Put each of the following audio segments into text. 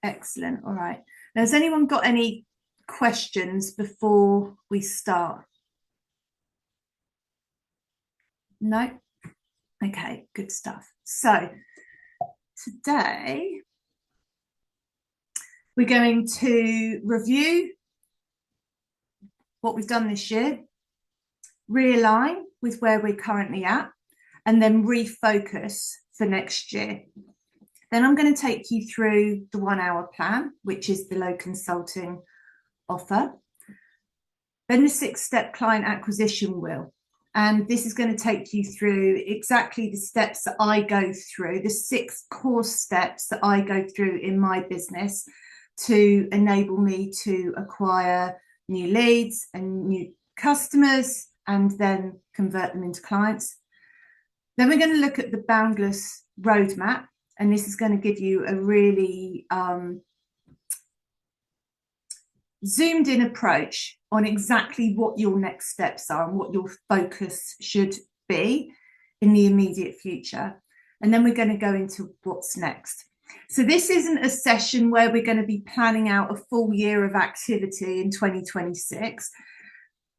Excellent. All right. Now, has anyone got any questions before we start? No? Okay, good stuff. So today we're going to review what we've done this year, realign with where we're currently at, and then refocus for next year. Then I'm going to take you through the 1 hour plan, which is the low consulting offer. Then the 6-step client acquisition wheel. And this is going to take you through exactly the steps that I go through, the 6 core steps that I go through in my business to enable me to acquire new leads and new customers and then convert them into clients. Then we're going to look at the boundless roadmap, and this is going to give you a really zoomed in approach on exactly what your next steps are and what your focus should be in the immediate future. And then we're going to go into what's next. So this isn't a session where we're going to be planning out a full year of activity in 2026.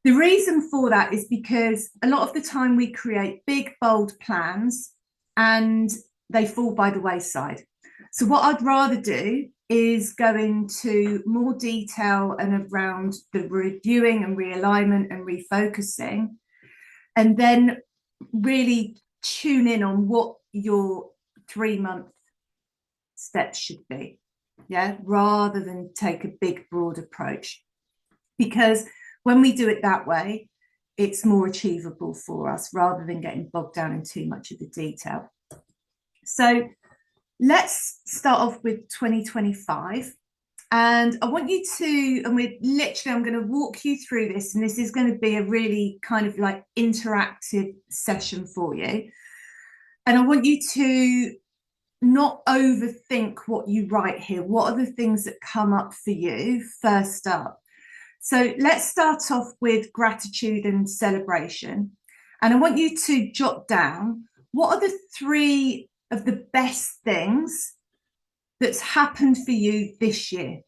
The reason for that is because a lot of the time we create big, bold plans and they fall by the wayside. So what I'd rather do is go into more detail and around the reviewing and realignment and refocusing, and then really tune in on what your 3-month steps should be, rather than take a big, broad approach. Because when we do it that way, it's more achievable for us rather than getting bogged down in too much of the detail. So let's start off with 2025. And I want you to, and I'm going to walk you through this, and this is going to be a really kind of like interactive session for you. And I want you to not overthink what you write here. What are the things that come up for you first up? So let's start off with gratitude and celebration. And I want you to jot down, what are the 3 of the best things that's happened for you this year?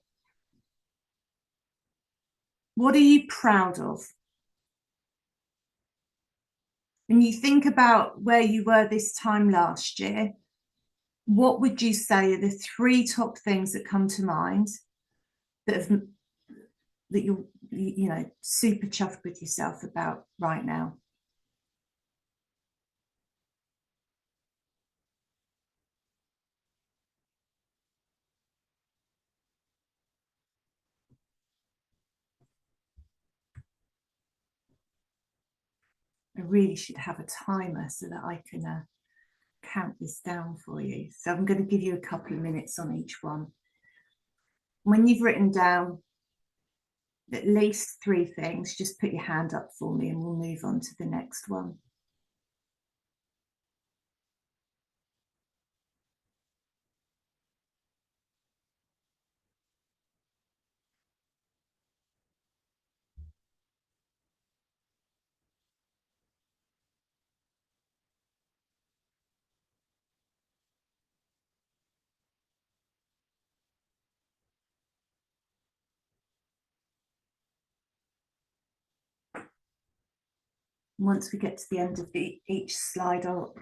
What are you proud of? When you think about where you were this time last year, what would you say are the 3 top things that come to mind that you're super chuffed with yourself about right now? I really should have a timer so that I can count this down for you. So I'm going to give you a couple of minutes on each one. When you've written down at least 3 things, just put your hand up for me and we'll move on to the next one. Once we get to the end of each slide, I'll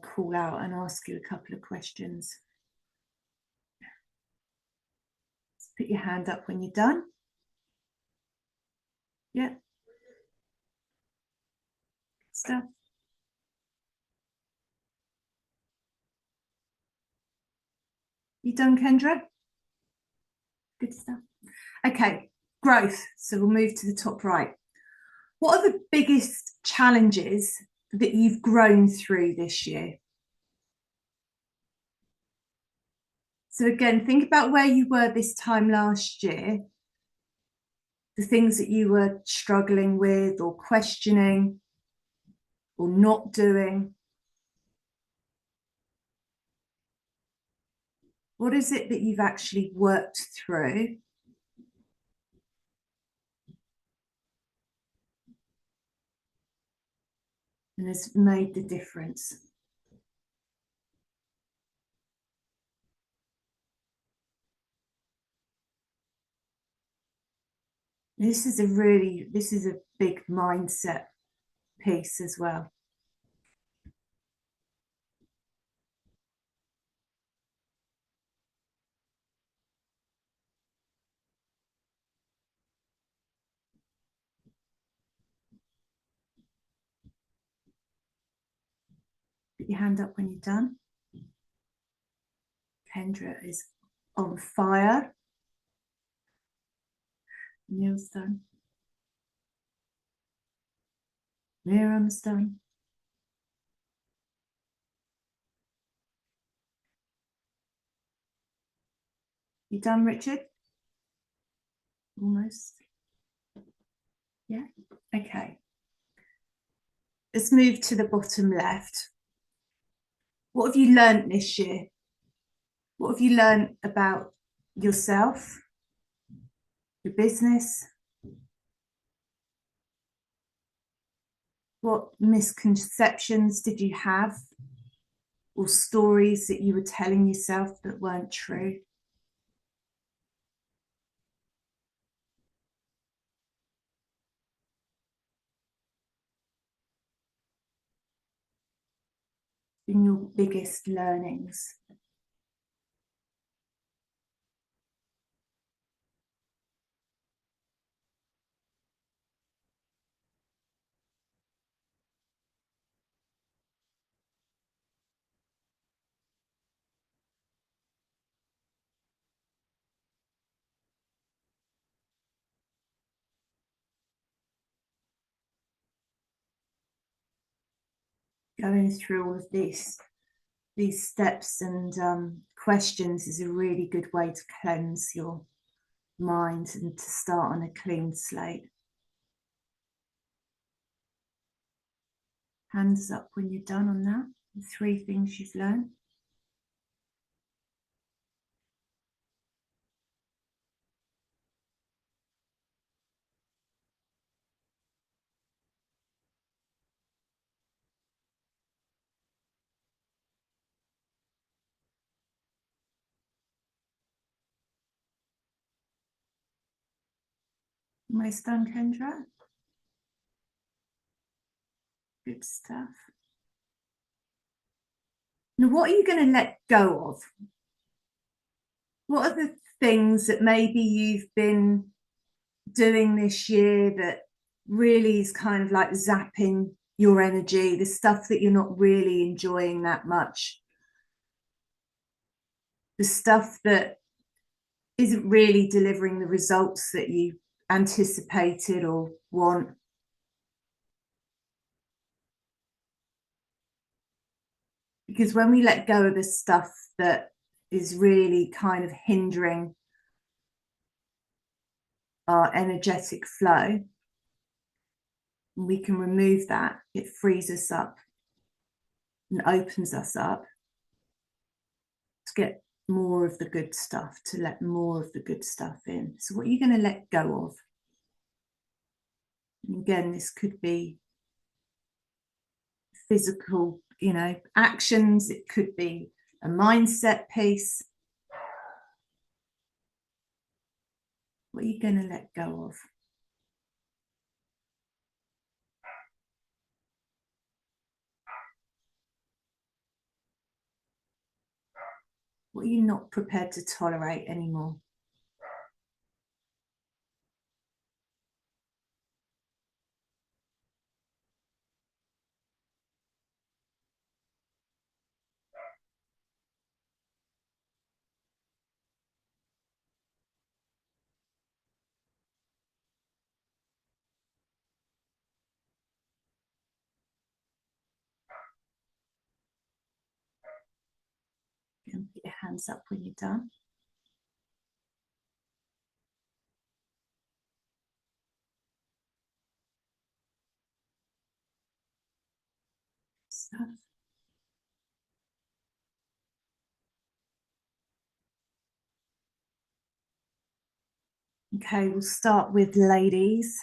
call out and ask you a couple of questions. So put your hand up when you're done. Yeah. Stuff. You done, Kendra? Good stuff. Okay, growth. So we'll move to the top right. What are the biggest challenges that you've grown through this year? So again, think about where you were this time last year, the things that you were struggling with or questioning or not doing. What is it that you've actually worked through? And has made the difference? This is a big mindset piece as well. Put your hand up when you're done. Kendra is on fire. Neil's done. Miriam's done. You done, Richard? Almost. Yeah. Okay. Let's move to the bottom left. What have you learned this year? What have you learned about yourself, your business? What misconceptions did you have, or stories that you were telling yourself that weren't true? In your biggest learnings? Going through all of these steps and questions is a really good way to cleanse your mind and to start on a clean slate. Hands up when you're done on that. The 3 things you've learned. Almost done, Kendra? Good stuff. Now, what are you going to let go of? What are the things that maybe you've been doing this year that really is kind of like zapping your energy, the stuff that you're not really enjoying that much, the stuff that isn't really delivering the results that you anticipated or want? Because when we let go of the stuff that is really kind of hindering our energetic flow, we can remove that. It frees us up and opens us up to get more of the good stuff, to let more of the good stuff in. So what are you going to let go of? And again, this could be physical, actions. It could be a mindset piece. What are you going to let go of? What are you not prepared to tolerate anymore? And put your hands up when you're done. Stuff. Okay, we'll start with ladies.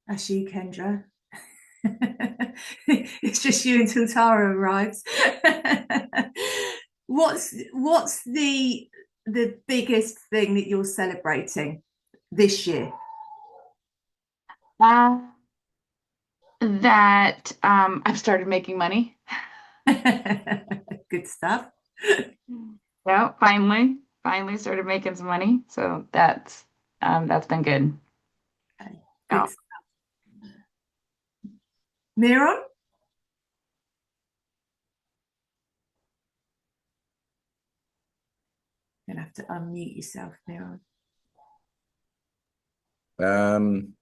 That's you, Kendra. It's just you until Tara arrives. What's the biggest thing that you're celebrating this year? Uh, that I've started making money. Good stuff. Yeah, finally started making some money. So that's been good. Okay, good. Yeah. Miron, you're gonna have to unmute yourself, Miron. Um,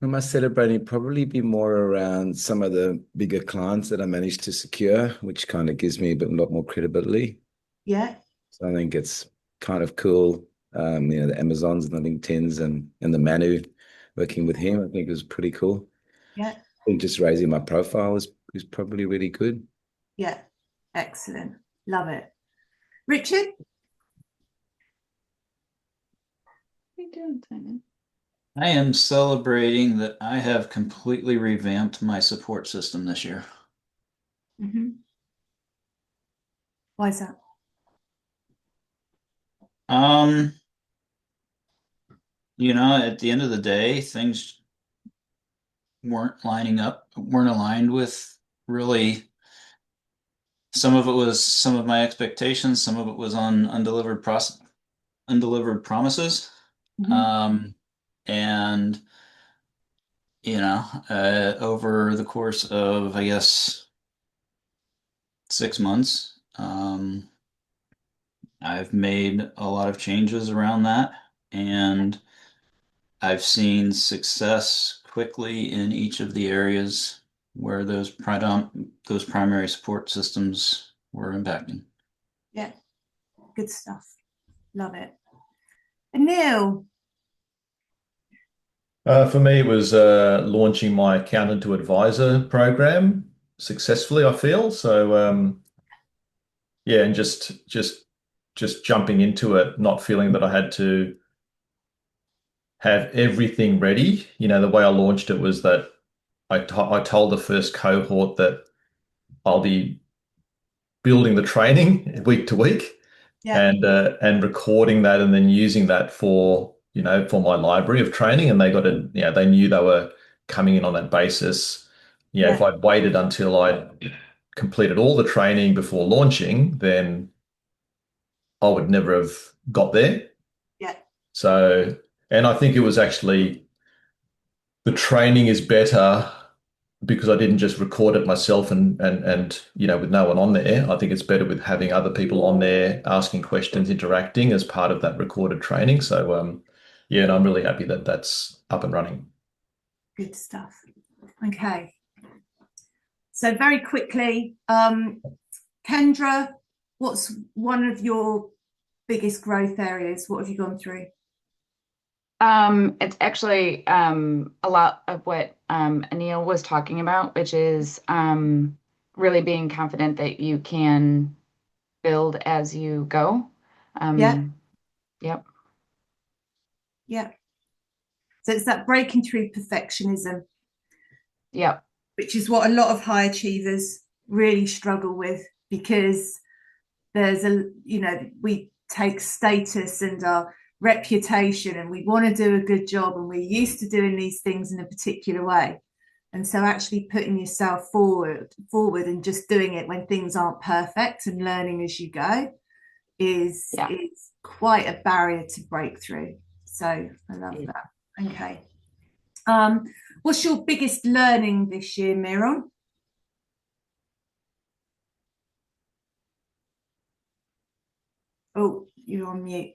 am I celebrating? Probably be more around some of the bigger clients that I managed to secure, which kind of gives me a lot more credibility. Yeah, So I think it's kind of cool. The Amazons and the LinkedIn's and the Manu working with him, I think was pretty cool. yeah, I think just raising my profile is probably really good. yeah. Excellent. Love it. Richard? What are you doing, Simon? I am celebrating that I have completely revamped my support system this year. Why is that? Um, at the end of the day, things weren't aligned with really some of it was some of my expectations, some of it was on undelivered promises. Mhm. Um, and over the course of, I guess, 6 months, I've made a lot of changes around that, and I've seen success quickly in each of the areas where those primary support systems were impacting. Yeah, good stuff. Love it. And Neil? For me, it was launching my accountant to advisor program successfully, I feel. So yeah, and just jumping into it, not feeling that I had to have everything ready. The way I launched it was that I told the first cohort that I'll be building the training week to week Yeah, and recording that and then using that for my library of training. And they got to, they knew they were coming in on that basis. If yeah, I'd waited until I completed all the training before launching, then I would never have got there. yeah, So, and I think it was actually the training is better because I didn't just record it myself and with no one on there. I think it's better with having other people on there asking questions, interacting as part of that recorded training. So yeah, and I'm really happy that that's up and running. good stuff. Okay. So very quickly, Kendra, what's one of your biggest growth areas? What have you gone through? It's actually a lot of what Anil was talking about, which is really being confident that you can build as you go. Yeah, Um, yep, yeah. So it's that breaking through perfectionism, yep, which is what a lot of high achievers really struggle with because we take status and our reputation and we want to do a good job and we're used to doing these things in a particular way. And so actually putting yourself forward and just doing it when things aren't perfect and learning as you go is yeah. is quite a barrier to break through. So I love that. Okay. Um, what's your biggest learning this year, Miron? Oh, you're on mute.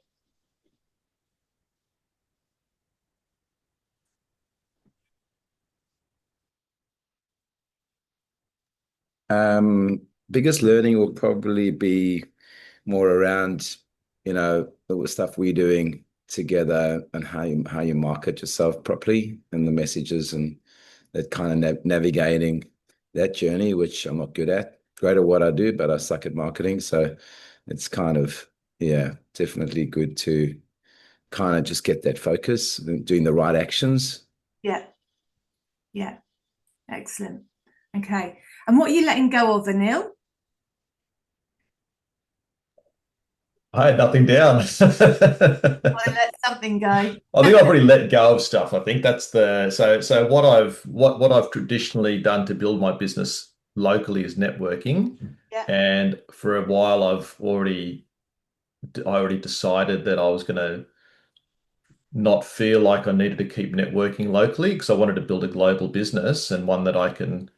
Biggest learning will probably be more around, the stuff we're doing together and how you market yourself properly and the messages and that kind of navigating that journey, which I'm not good at. Great at what I do, but I suck at marketing. So it's kind of, yeah, definitely good to kind of just get that focus, doing the right actions. Yeah, yeah, excellent. Okay. And what are you letting go of, Anil? I had nothing down. Want to let something go. I think I've already let go of stuff. I think that's so what I've traditionally done to build my business locally is networking. Yeah. And for a while I already decided that I was going to not feel like I needed to keep networking locally because I wanted to build a global business and one that I can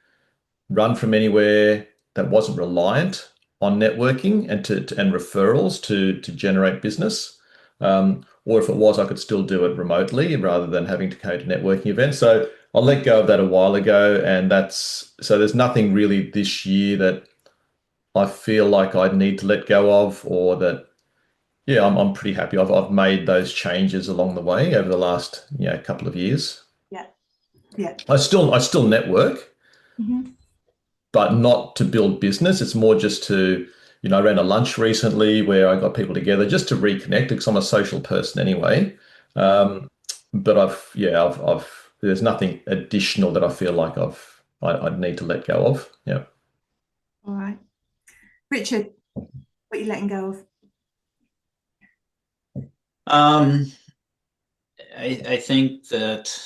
run from anywhere, that wasn't reliant on networking and referrals to generate business. Or if it was, I could still do it remotely rather than having to go to networking events. So I let go of that a while ago, and so there's nothing really this year that I feel like I need to let go of, or that, yeah, I'm pretty happy. I've made those changes along the way over the last couple of years. Yeah. Yeah. I still network, Mhm. but not to build business. It's more just to, I ran a lunch recently where I got people together just to reconnect because I'm a social person anyway. But there's nothing additional that I feel like I'd need to let go of. Yeah. All right. Richard, what are you letting go of? I think that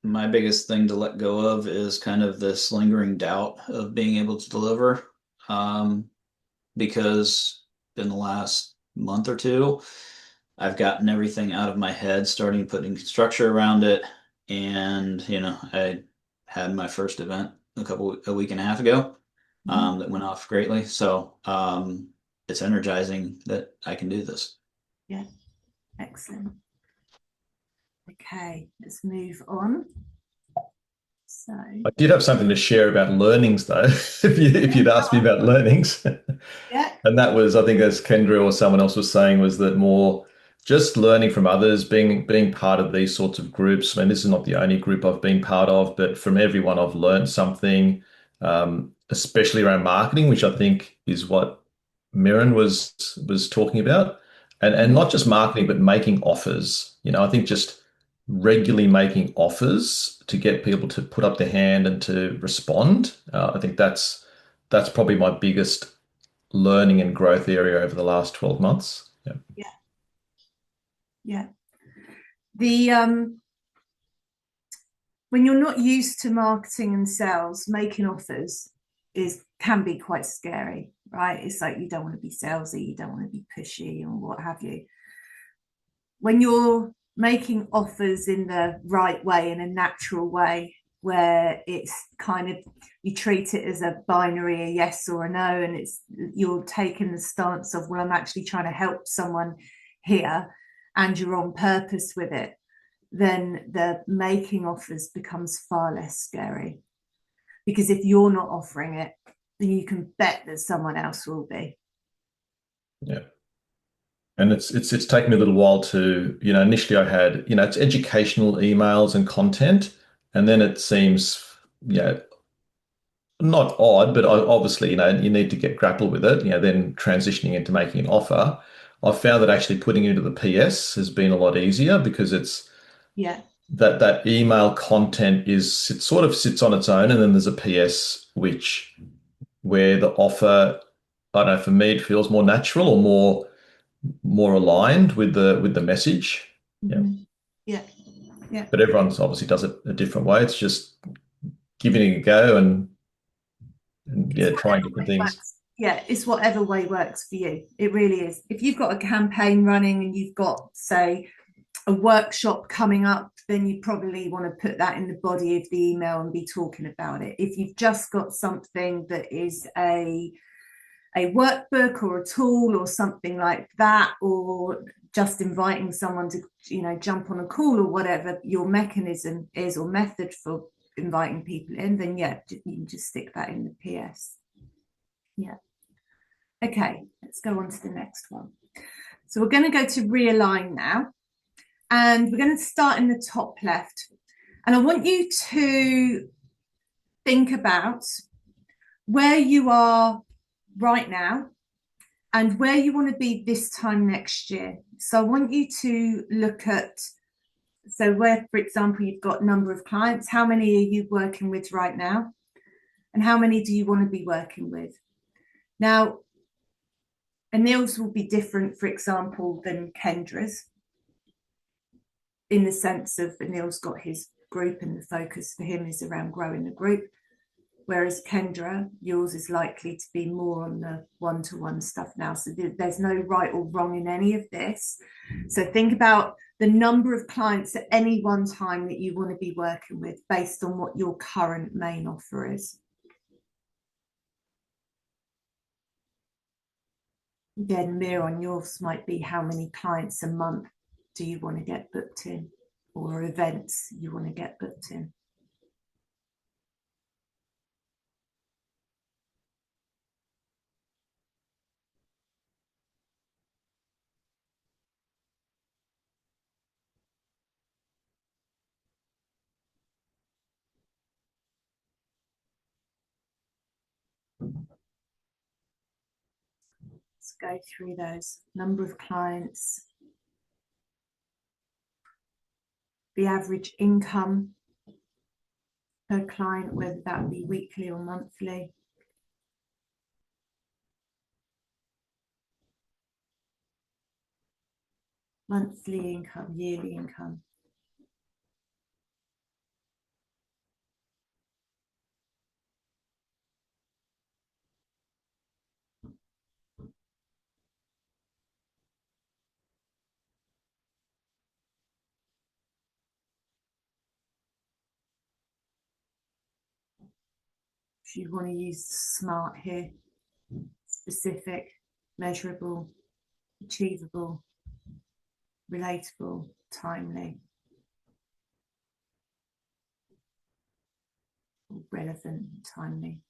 my biggest thing to let go of is kind of this lingering doubt of being able to deliver. Because in the last month or two, I've gotten everything out of my head, starting putting structure around it. And, I had my first event a week and a half ago, that went off greatly. So, it's energizing that I can do this. Yeah. Excellent. Okay, let's move on. So I did have something to share about learnings though, if you'd asked me about learnings. yeah. And that was, I think, as Kendra or someone else was saying, was that more just learning from others, being part of these sorts of groups. I mean, this is not the only group I've been part of, but from everyone I've learned something, especially around marketing, which I think is what Mirren was talking about. And not just marketing, but making offers. I think just regularly making offers to get people to put up their hand and to respond. I think that's probably my biggest learning and growth area over the last 12 months. Yeah. Yeah. Yeah. The when you're not used to marketing and sales, making offers can be quite scary, right? It's like you don't want to be salesy, you don't want to be pushy or what have you. When you're making offers in the right way, in a natural way, where it's kind of, you treat it as a binary, a yes or a no, and you're taking the stance of, well, I'm actually trying to help someone here, and you're on purpose with it, then the making offers becomes far less scary. Because if you're not offering it, then you can bet that someone else will be. Yeah. And it's taken me a little while to, initially I had, it's educational emails and content, and then it seems, not odd, but obviously, you need to get grapple with it, then transitioning into making an offer. I've found that actually putting it into the PS has been a lot easier because it's that email content it sort of sits on its own, and then there's a PS where the offer, I don't know, for me it feels more natural or more aligned with the message. Yeah. But everyone's obviously does it a different way. It's just giving it a go and trying different things. Yeah, it's whatever way works for you. It really is. If you've got a campaign running and you've got, say, a workshop coming up, then you probably want to put that in the body of the email and be talking about it. If you've just got something that is a workbook or a tool or something like that, or just inviting someone to jump on a call or whatever your mechanism is or method for inviting people in, then you can just stick that in the PS. Okay, let's go on to the next one. So we're going to go to realign now, and we're going to start in the top left, and I want you to think about where you are right now and where you want to be this time next year. So I want you to look at, so where, for example, you've got number of clients, how many are you working with right now? And how many do you want to be working with? Now, Anil's will be different, for example, than Kendra's. in the sense of Anil's got his group and the focus for him is around growing the group. Whereas Kendra, yours is likely to be more on the one-to-one stuff now. So there's no right or wrong in any of this. So think about the number of clients at any one time that you want to be working with based on what your current main offer is. Again, Mir, on yours might be how many clients a month do you want to get booked in, or events you want to get booked in. Let's go through those. Number of clients, the average income per client, whether that be weekly or monthly. Monthly income, yearly income. If you want to use SMART here, specific, measurable, achievable, relatable, timely, relevant, timely.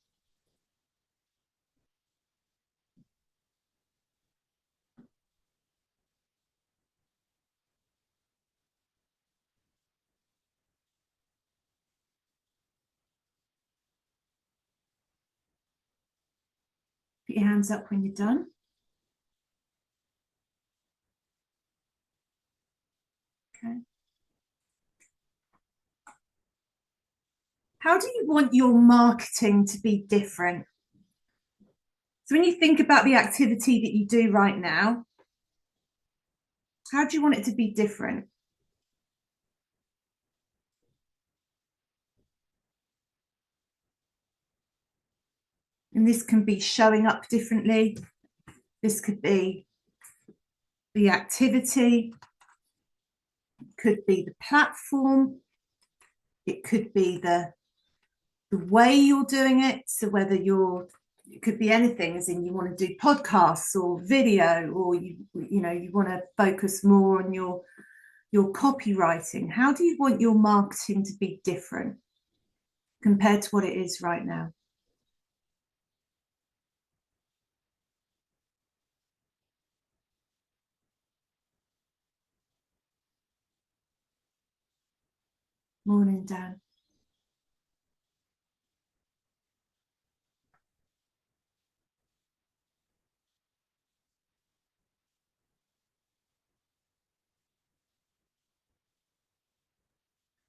Put your hands up when you're done. Okay. How do you want your marketing to be different? So when you think about the activity that you do right now, how do you want it to be different? And this can be showing up differently. This could be the activity. It could be the platform. It could be the way you're doing it. So whether it could be anything, as in you want to do podcasts or video, or you want to focus more on your copywriting. How do you want your marketing to be different compared to what it is right now? Morning, Dan.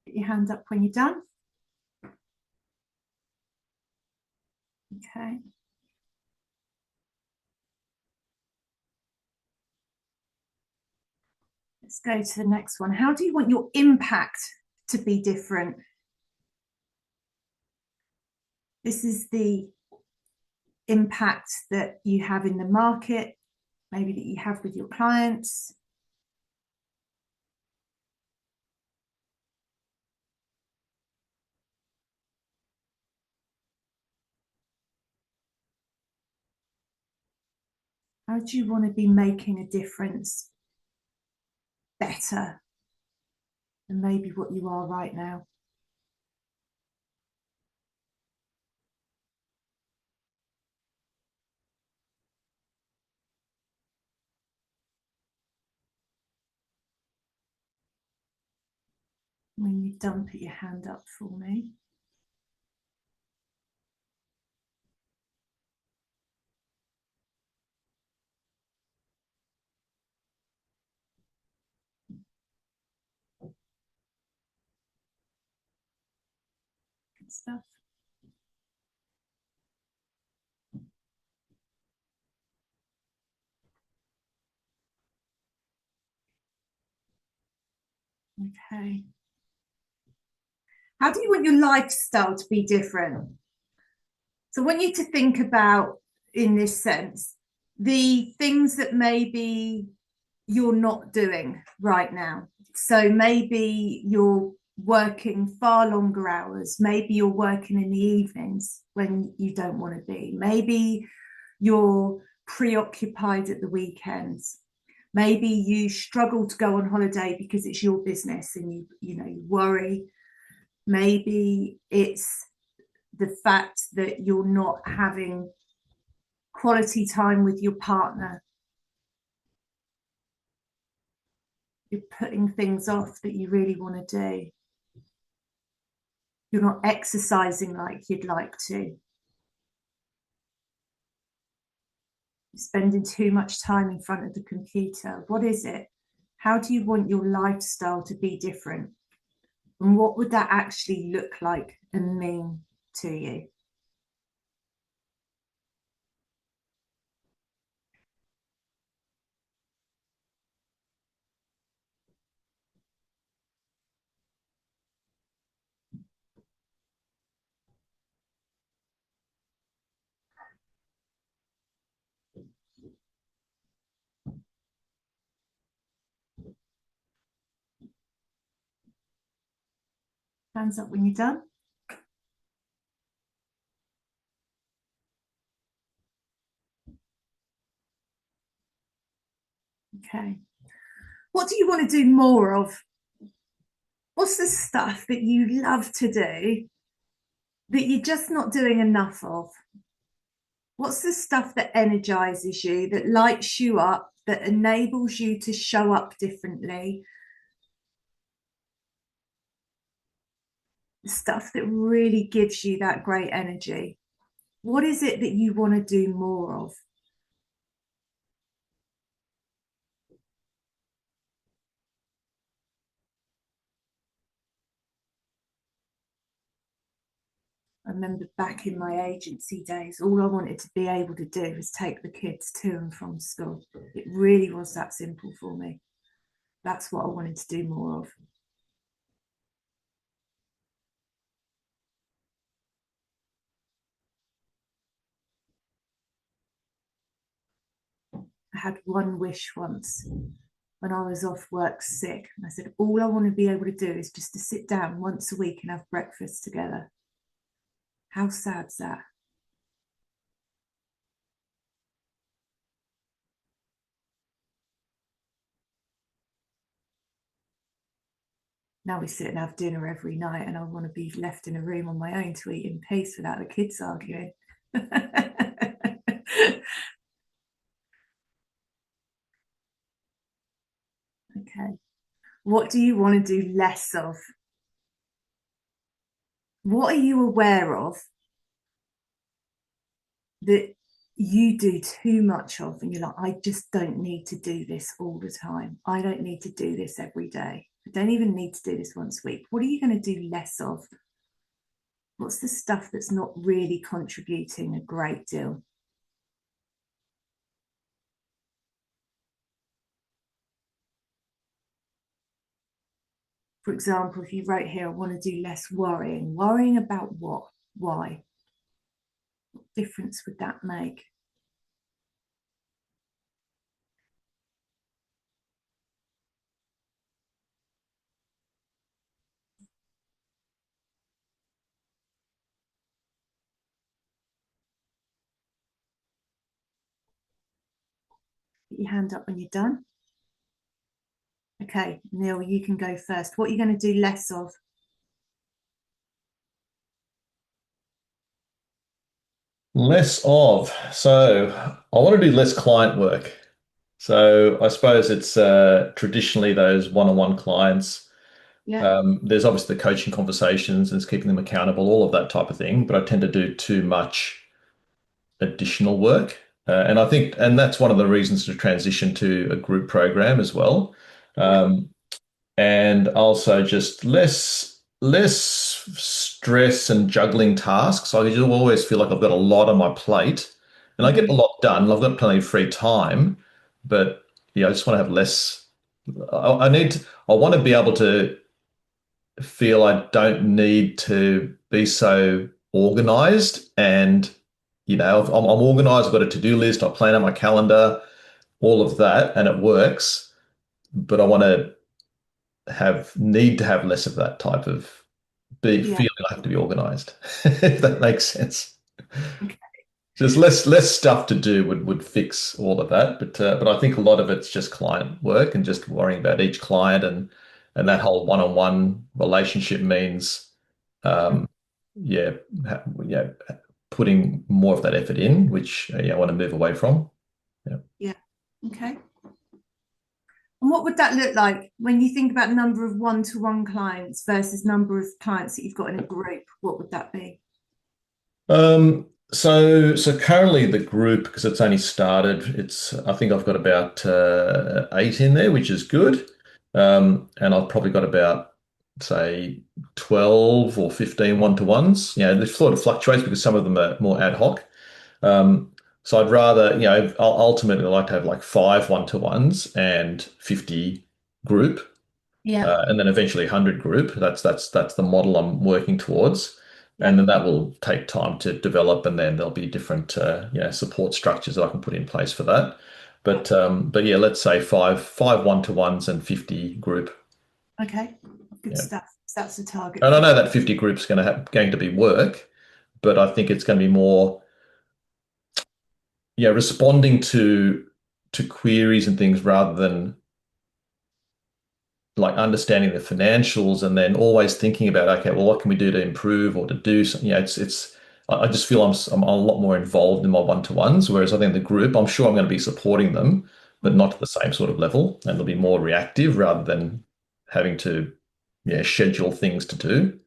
Put your hand up when you're done. Okay. Let's go to the next one. How do you want your impact to be different? This is the impact that you have in the market, maybe that you have with your clients. How do you want to be making a difference better than maybe what you are right now? When you've done, put your hand up for me. Good stuff. Okay. How do you want your lifestyle to be different? So I want you to think about, in this sense, the things that maybe you're not doing right now. So maybe you're working far longer hours. Maybe you're working in the evenings when you don't want to be. Maybe you're preoccupied at the weekends. Maybe you struggle to go on holiday because it's your business and you worry. Maybe it's the fact that you're not having quality time with your partner. You're putting things off that you really want to do. You're not exercising like you'd like to. You're spending too much time in front of the computer. What is it? How do you want your lifestyle to be different? And what would that actually look like and mean to you? Hands up when you're done. Okay. What do you want to do more of? What's the stuff that you love to do that you're just not doing enough of? What's the stuff that energizes you, that lights you up, that enables you to show up differently? The stuff that really gives you that great energy. What is it that you want to do more of? I remember back in my agency days, all I wanted to be able to do was take the kids to and from school. It really was that simple for me. That's what I wanted to do more of. I had one wish once when I was off work sick, and I said, all I want to be able to do is just to sit down once a week and have breakfast together. How sad's that? Now we sit and have dinner every night, and I want to be left in a room on my own to eat in peace without the kids arguing. Okay. What do you want to do less of? What are you aware of that you do too much of, and you're like, I just don't need to do this all the time. I don't need to do this every day. I don't even need to do this once a week. What are you going to do less of? What's the stuff that's not really contributing a great deal? For example, if you wrote here, I want to do less worrying. Worrying about what? Why? What difference would that make? Put your hand up when you're done. Okay, Neil, you can go first. What are you going to do less of? Less of. So I want to do less client work. So I suppose it's traditionally those one-on-one clients. Yeah. There's obviously the coaching conversations and it's keeping them accountable, all of that type of thing. But I tend to do too much additional work. And I think, and that's one of the reasons to transition to a group program as well. And also just less stress and juggling tasks. I just always feel like I've got a lot on my plate and I get a lot done. I've got plenty of free time, but yeah, I just want to have less I want to be able to feel I don't need to be so organized. And, I'm organized, I've got a to-do list, I plan out my calendar, all of that, and it works. But I want to need to have less of that type of Yeah. feeling I have to be organized, if that makes sense. Okay. Just less stuff to do would fix all of that, but I think a lot of it's just client work and just worrying about each client, and that whole one-on-one relationship means yeah yeah putting more of that effort in, which I want to move away from. Yeah. Okay. And what would that look like when you think about number of one-to-one clients versus number of clients that you've got in a group? What would that be? So currently the group, because it's only started, I think I've got about 8 in there, which is good. And I've probably got about, say, 12 or 15 one-to-ones. This sort of fluctuates because some of them are more ad hoc. So I'd rather, ultimately I like to have like 5 one-to-ones and 50 group, Yeah. and then eventually 100 group. That's the model I'm working towards. And then that will take time to develop, and then there'll be different support structures that I can put in place for that. But yeah, let's say five one-to-ones and 50 group. Okay. Good Yeah. stuff. So that's the target. And I know that 50 groups going to be work, but I think it's going to be more responding to queries and things rather than like understanding the financials and then always thinking about, okay, well, what can we do to improve or to do something? I just feel I'm a lot more involved in my one-to-ones, whereas I think the group, I'm sure I'm going to be supporting them, but not to the same sort of level, and they'll be more reactive rather than having to, schedule things to do.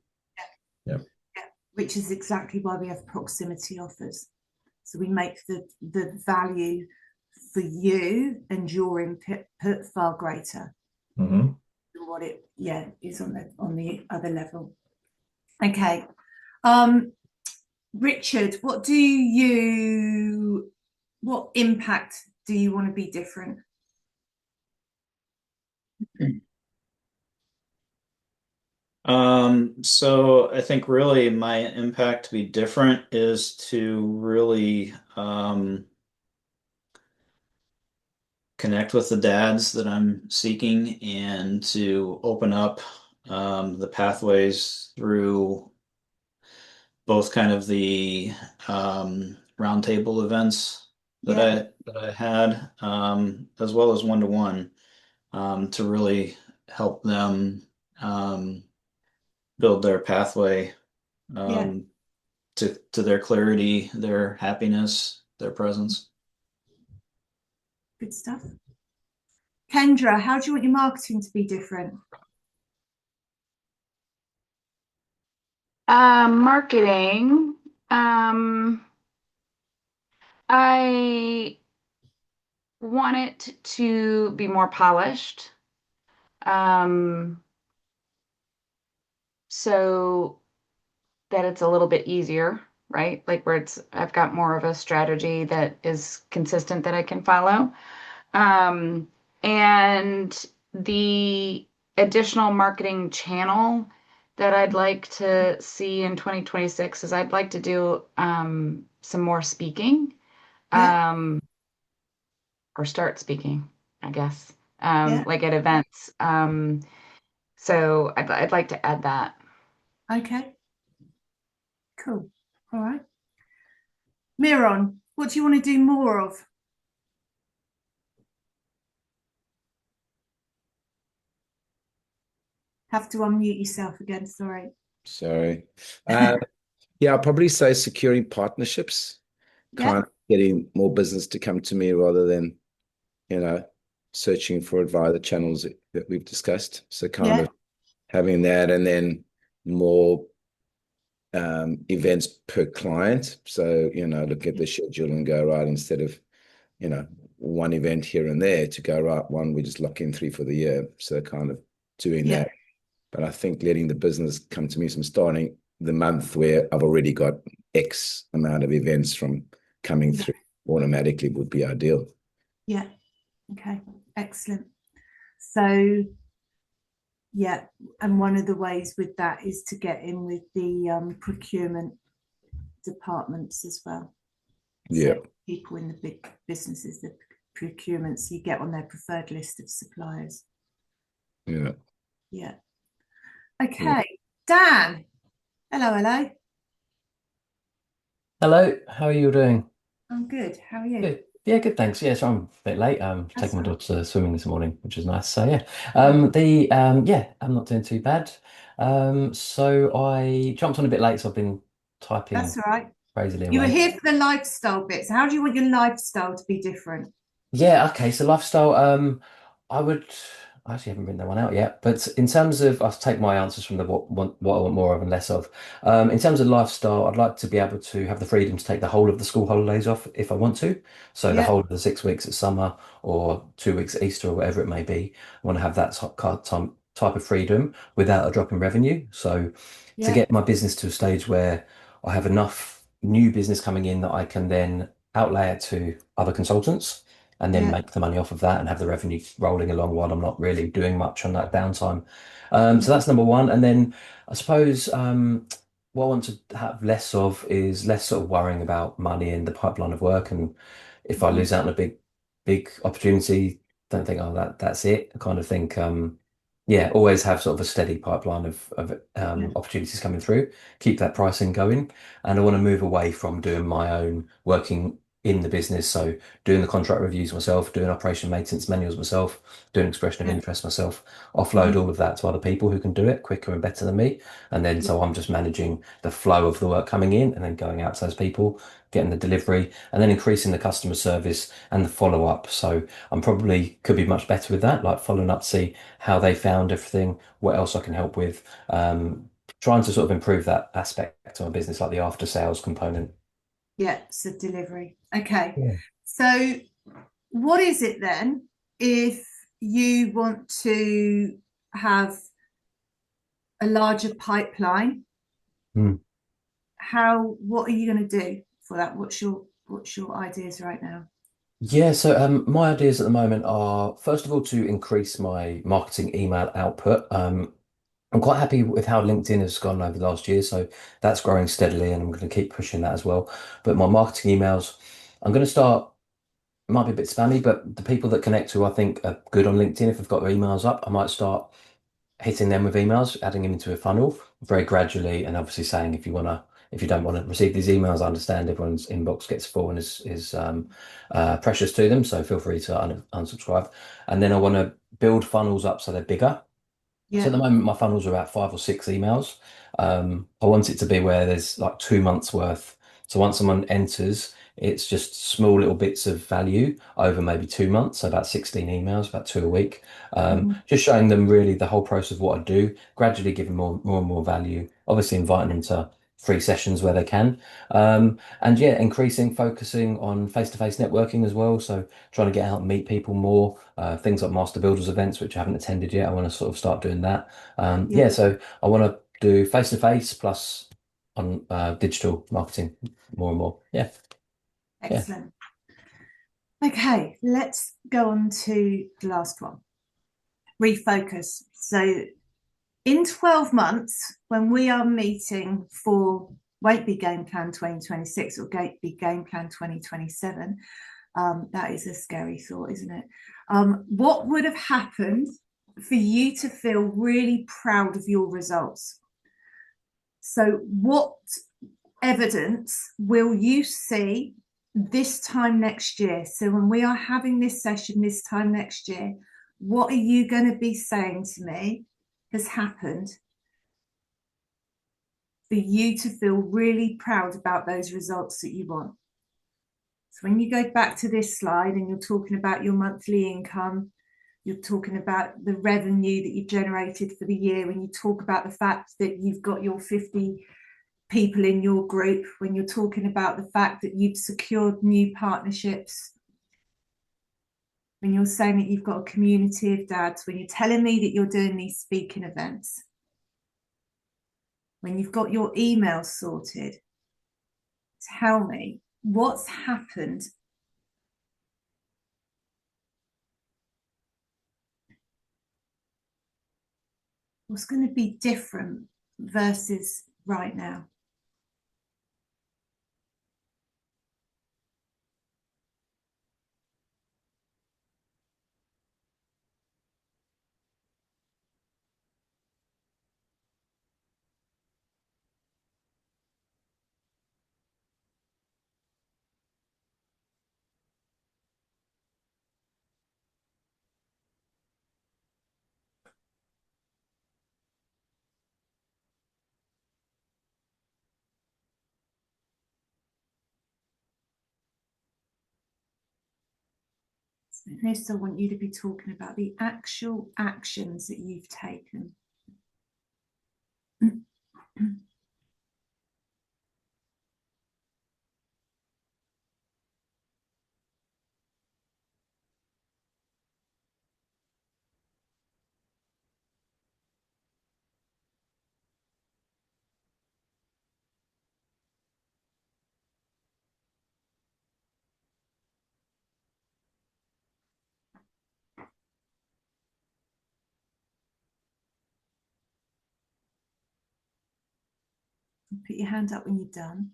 Yeah. Which is exactly why we have proximity offers. So we make the value for you and your input far greater Mm-hmm. than what it is on the other level. Okay. Richard, what impact do you want to be different? So I think really my impact to be different is to really connect with the dads that I'm seeking and to open up the pathways through both kind of the roundtable events that I had, as well as one-to-one, to really help them build their pathway to their clarity, their happiness, their presence. Good stuff. Kendra, how do you want your marketing to be different? Marketing. I want it to be more polished. So that it's a little bit easier, right? Like where I've got more of a strategy that is consistent that I can follow. And the additional marketing channel that I'd like to see in 2026 is I'd like to do some more speaking, or start speaking, I guess, like at events. So I'd like to add that. Okay. Cool. All right. Miron, what do you want to do more of? Have to unmute yourself again. Sorry. Yeah, I'll probably say securing partnerships, kind of getting more business to come to me rather than, searching for it via the channels that we've discussed. So kind of having that, and then more events per client. So, look at the schedule and go, right, instead of, one event here and there, to go, right, one, we just lock in 3 for the year. So kind of doing that. But I think letting the business come to me, from starting the month where I've already got X amount of events from coming through automatically, would be ideal. Yeah. Okay. Excellent. So yeah, and one of the ways with that is to get in with the procurement departments as well. Yeah. So people in the big businesses, the procurements, you get on their preferred list of suppliers. Yeah. Yeah. Okay, Dan. Hello. Hello, how are you doing? I'm good. How are you? Good. Yeah, good, thanks. Yeah, so I'm a bit late. That's Taking my all right. daughter swimming this morning, which is nice. So yeah. Oh, Yeah, I'm not doing too bad. So I jumped on a bit late, so I've been that's typing all right. crazily You were away. here for the lifestyle bits. How do you want your lifestyle to be different? Yeah, okay. So lifestyle, I would I actually haven't written that one out yet, but in terms of I'll take my answers from the what I want more of and less of. In terms of lifestyle, I'd like to be able to have the freedom to take the whole of the school holidays off if I want to. So the Yeah, whole of the 6 weeks at summer or 2 weeks at Easter or whatever it may be. I want to have that type of freedom without a drop in revenue. So to yeah, get my business to a stage where I have enough new business coming in that I can then outlay it to other consultants and then yeah, make the money off of that and have the revenue rolling along while I'm not really doing much on that downtime. So that's number one. And then I suppose what I want to have less of is less sort of worrying about money in the pipeline of work. And if I mhm, lose out on a big opportunity, don't think, oh, that's it. I kind of think, yeah, always have sort of a steady pipeline of yeah, opportunities coming through, keep that pricing going. And I want to move away from doing my own working in the business. So doing the contract reviews myself, doing operation maintenance manuals myself, doing expression of yeah, interest myself, offload mhm, all of that to other people who can do it quicker and better than me. And then yeah, so I'm just managing the flow of the work coming in and then going out to those people, getting the delivery, and then increasing the customer service and the follow up. So I'm probably could be much better with that, like following up, see how they found everything, what else I can help with. Trying to sort of improve that aspect of my business, like the after sales component. yeah. So delivery. Okay. Yeah. So what is it then if you want to have a larger pipeline? Hmm. What are you going to do for that? What's your ideas right now? Yeah, so my ideas at the moment are, first of all, to increase my marketing email output. I'm quite happy with how LinkedIn has gone over the last year, so that's growing steadily, and I'm going to keep pushing that as well. But my marketing emails, I'm going to start, might be a bit spammy, but the people that connect who I think are good on LinkedIn, if they've got their emails up, I might start hitting them with emails, adding them into a funnel very gradually, and obviously saying if you don't want to receive these emails, I understand everyone's inbox gets full and is precious to them, so feel free to unsubscribe. And then I want to build funnels up so they're bigger. So at Yeah, the moment, my funnels are about 5 or 6 emails. I want it to be where there's like 2 months worth. So once someone enters, it's just small little bits of value over maybe 2 months. So about 16 emails, about two a week. mhm, Just showing them really the whole process of what I do, gradually giving more and more value. Obviously, inviting them to free sessions where they can. And yeah, focusing on face-to-face networking as well. So trying to get out and meet people more. Things like Master Builders events, which I haven't attended yet. I want to sort of start doing that. yeah, Yeah, so I want to do face-to-face plus on digital marketing more and more. Yeah, yeah. excellent. Okay, let's go on to the last one. Refocus. So in 12 months, when we are meeting for won't be Game Plan 2026 or be Game Plan 2027, that is a scary thought, isn't it? What would have happened for you to feel really proud of your results? So what evidence will you see this time next year? So when we are having this session this time next year, what are you going to be saying to me has happened for you to feel really proud about those results that you want? So when you go back to this slide and you're talking about your monthly income, you're talking about the revenue that you've generated for the year, when you talk about the fact that you've got your 50 people in your group, when you're talking about the fact that you've secured new partnerships, when you're saying that you've got a community of dads, when you're telling me that you're doing these speaking events, when you've got your emails sorted, tell me what's happened. What's going to be different versus right now? So next, I want you to be talking about the actual actions that you've taken. Put your hand up when you're done.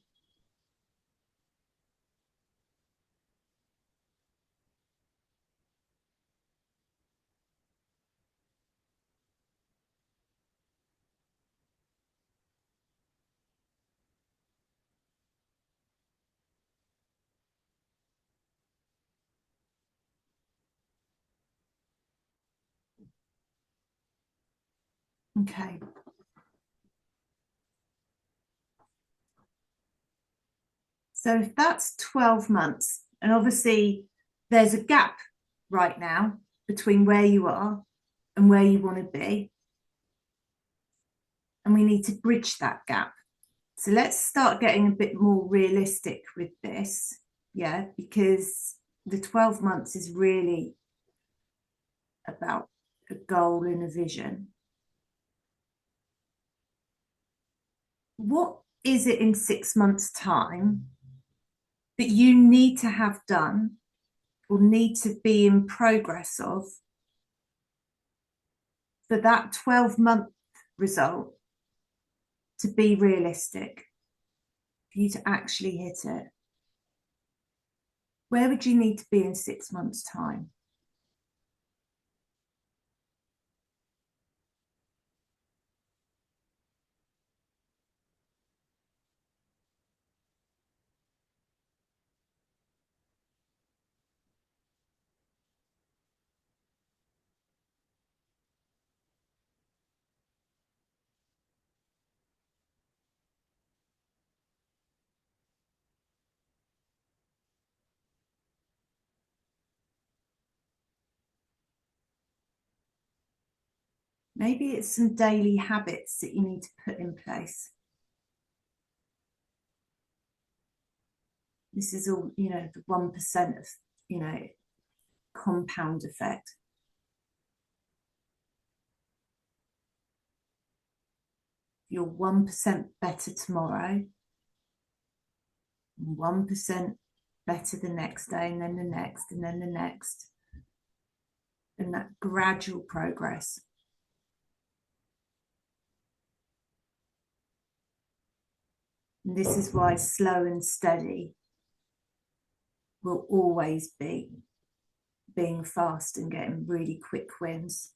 Okay. So if that's 12 months, and obviously there's a gap right now between where you are and where you want to be. And we need to bridge that gap. So let's start getting a bit more realistic with this. Yeah, because the 12 months is really about a goal and a vision. What is it in 6 months' time that you need to have done or need to be in progress of for that 12-month result to be realistic, for you to actually hit it? Where would you need to be in 6 months' time? Maybe it's some daily habits that you need to put in place. This is all, the 1% of, compound effect. You're 1% better tomorrow, 1% better the next day, and then the next, and then the next. And that gradual progress. And this is why slow and steady will always be being fast and getting really quick wins.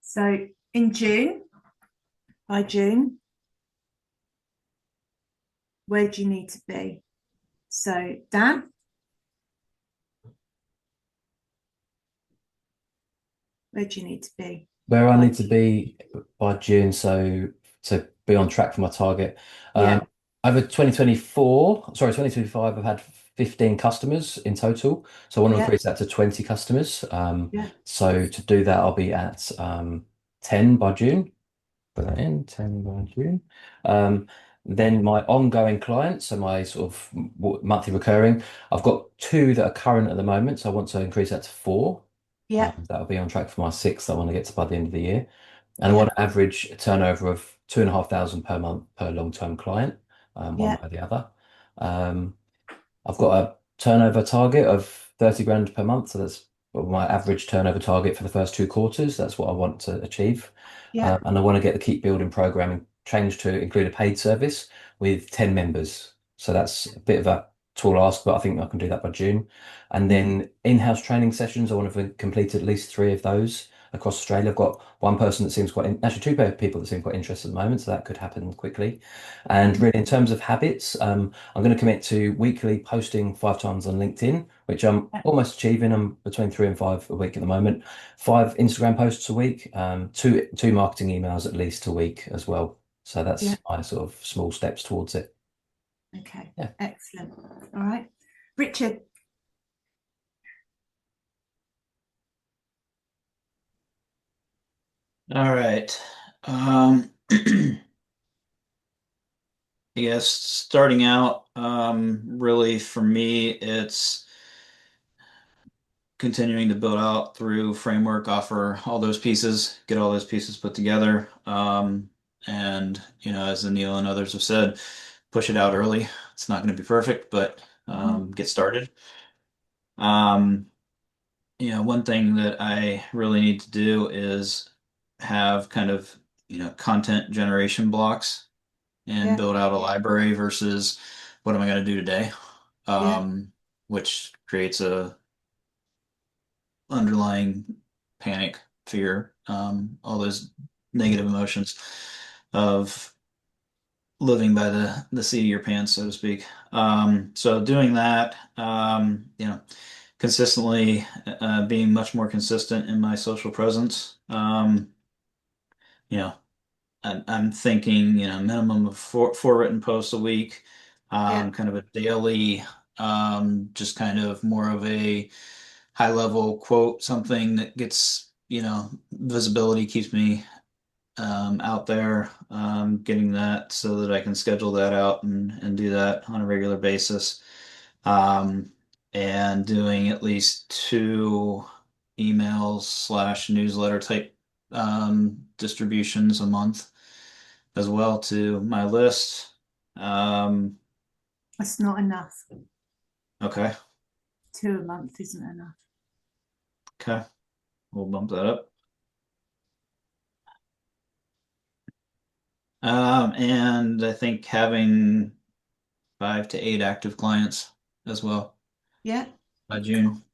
So in June, by June, where do you need to be? So Dan? Where do you need to be? Where I need to be by June, so to be on track for my target. Yeah. Over 2025, I've had 15 customers in total. So I want to Yeah. increase that to 20 customers. Yeah. So to do that, I'll be at 10 by June. Put that in, 10 by June. Then my ongoing clients, so my sort of monthly recurring, I've got 2 that are current at the moment. So I want to increase that to 4. Yeah. That'll be on track for my sixth I want to get to by the end of the year. And I Yeah. want to average a turnover of 2,500 per month per long-term client, one Yeah. way or the other. I've got a turnover target of 30 grand per month. So that's my average turnover target for the first 2 quarters. That's what I want to achieve. Yeah. And I want to get the Keep Building program changed to include a paid service with 10 members. So that's a bit of a tall ask, but I think I can do that by June. And then in-house training sessions, I want to complete at least 3 of those across Australia. I've got one person that seems actually 2 people that seem quite interested at the moment, so that could happen quickly. And really, in terms of habits, I'm going to commit to weekly posting 5 times on LinkedIn, which I'm almost achieving. I'm between 3 and 5 a week at the moment. 5 Instagram posts a week, two marketing emails at least a week as well. So that's my sort of small steps towards it. Okay. Yeah. Excellent. All right. Richard. All right. Yes, starting out, really for me, it's continuing to build out through framework, offer all those pieces, get all those pieces put together. And, as Anil and others have said, push it out early. It's not going to be perfect, but get started. One thing that I really need to do is have kind of, content generation blocks and build out a library versus what am I going to do today? Which creates a underlying panic, fear, all those negative emotions of living by the seat of your pants, so to speak. So doing that, consistently, being much more consistent in my social presence. You know, I'm thinking, minimum of four written posts a week, kind of a daily, just kind of more of a high level quote, something that gets, visibility, keeps me out there, getting that so that I can schedule that out and do that on a regular basis. And doing at least 2 emails slash newsletter type distributions a month as well to my list. That's not enough. Okay. 2 a month isn't enough. Okay. We'll bump that up. And I think having 5 to 8 active clients as well Yeah. by June.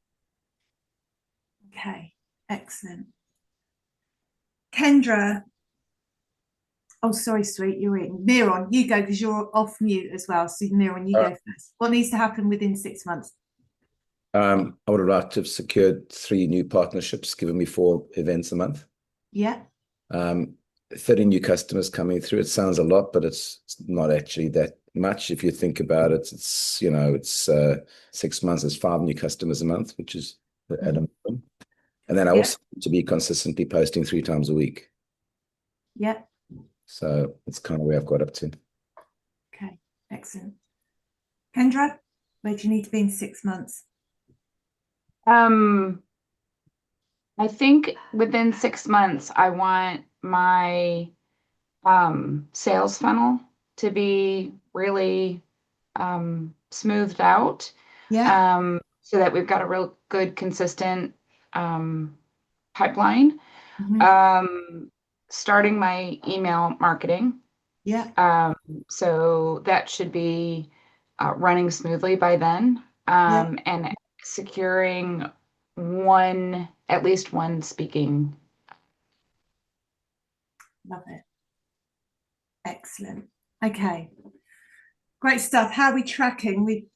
Okay. Excellent. Kendra. Oh, sorry, sweet. You're in. Miron, you go because you're off mute as well. So, Miron, you go first. What needs to happen within 6 months? I would have liked to have secured 3 new partnerships, giving me 4 events a month. Yeah. 30 new customers coming through. It sounds a lot, but it's not actually that much. If you think about it, it's 6 months, it's 5 new customers a month, which is at a minimum. And then I also need to be consistently posting 3 times a week. Yeah. So it's kind of where I've got up to. Okay. Excellent. Kendra, where do you need to be in 6 months? I think within 6 months, I want my sales funnel to be really smoothed out. Yeah. So that we've got a real good, consistent pipeline. Starting my email marketing. Yeah. So that should be running smoothly by then. And securing at least one speaking. Love it. Excellent. Okay. Great stuff. How are we tracking? We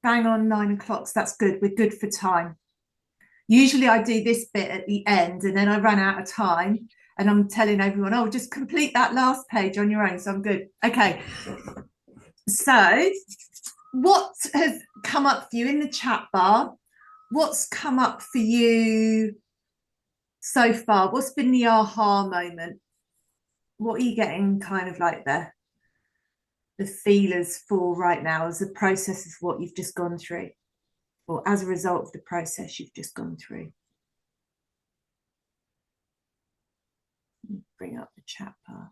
bang on 9 o'clock. So that's good. We're good for time. Usually I do this bit at the end and then I run out of time and I'm telling everyone, oh, just complete that last page on your own. So I'm good. Okay. So what has come up for you in the chat bar? What's come up for you so far? What's been the aha moment? What are you getting kind of like the feelers for right now as a process of what you've just gone through, or as a result of the process you've just gone through? Bring up the chat bar.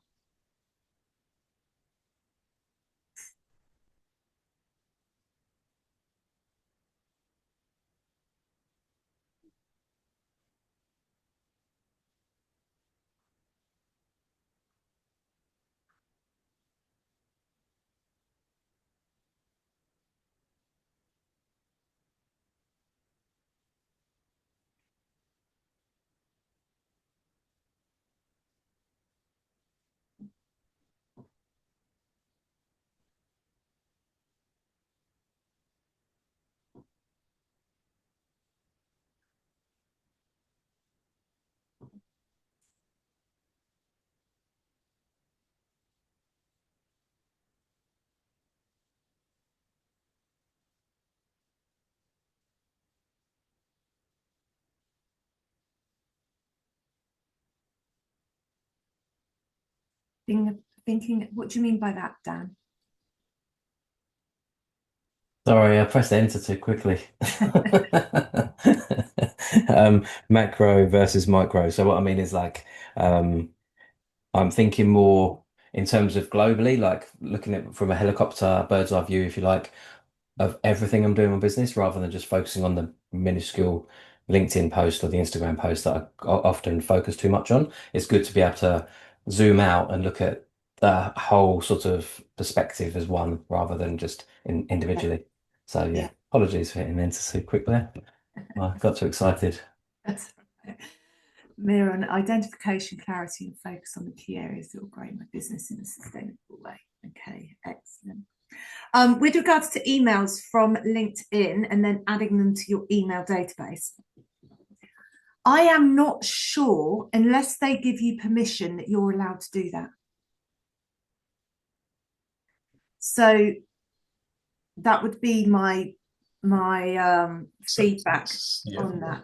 Thinking, what do you mean by that, Dan? Sorry, I pressed enter too quickly. Macro versus micro. So what I mean is like, I'm thinking more in terms of globally, like looking at from a helicopter bird's eye view, if you like, of everything I'm doing in business rather than just focusing on the minuscule LinkedIn post or the Instagram post that I often focus too much on. It's good to be able to zoom out and look at the whole sort of perspective as one rather than just individually. So yeah, apologies for hitting enter so quick there. I got too excited. That's right. Mira, on identification, clarity, and focus on the key areas that will grow my business in a sustainable way. Okay, excellent. With regards to emails from LinkedIn and then adding them to your email database, I am not sure, unless they give you permission, that you're allowed to do that. So that would be my feedback on that.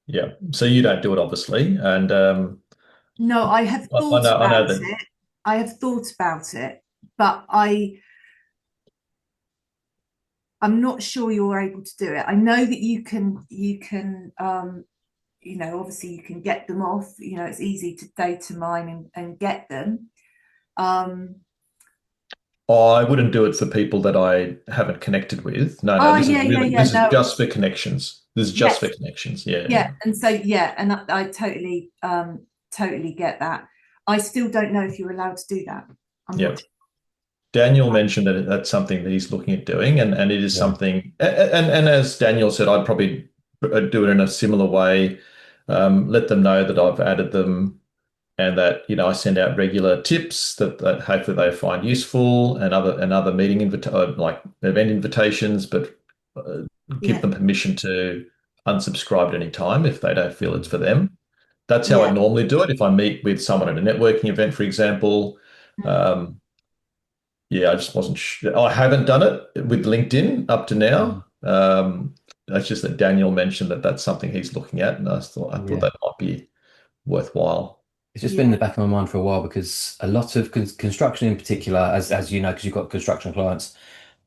Yeah. So you don't do it, obviously, and no, I have thought about it. I have thought about it, but I'm not sure you're able to do it. I know that you can you know, obviously you can get them off, you know, it's easy to data mine and get them. I wouldn't do it for people that I haven't connected with. No, this is just for connections. This is just for connections. Yeah. And so and I totally totally get that. I still don't know if you're allowed to do that. I'm not sure. Daniel mentioned that that's something that he's looking at doing, and it is something. And as Daniel said, I'd probably do it in a similar way. Let them know that I've added them, and that I send out regular tips that hopefully they find useful, and other meeting like event invitations, but give them permission to unsubscribe at any time if they don't feel it's for them. That's how I normally do it. If I meet with someone at a networking event, for example. I just wasn't sure. I haven't done it with LinkedIn up to now. That's just that Daniel mentioned that that's something he's looking at, and I thought that might be worthwhile. It's just been in the back of my mind for a while because a lot of construction in particular, as you know, because you've got construction clients,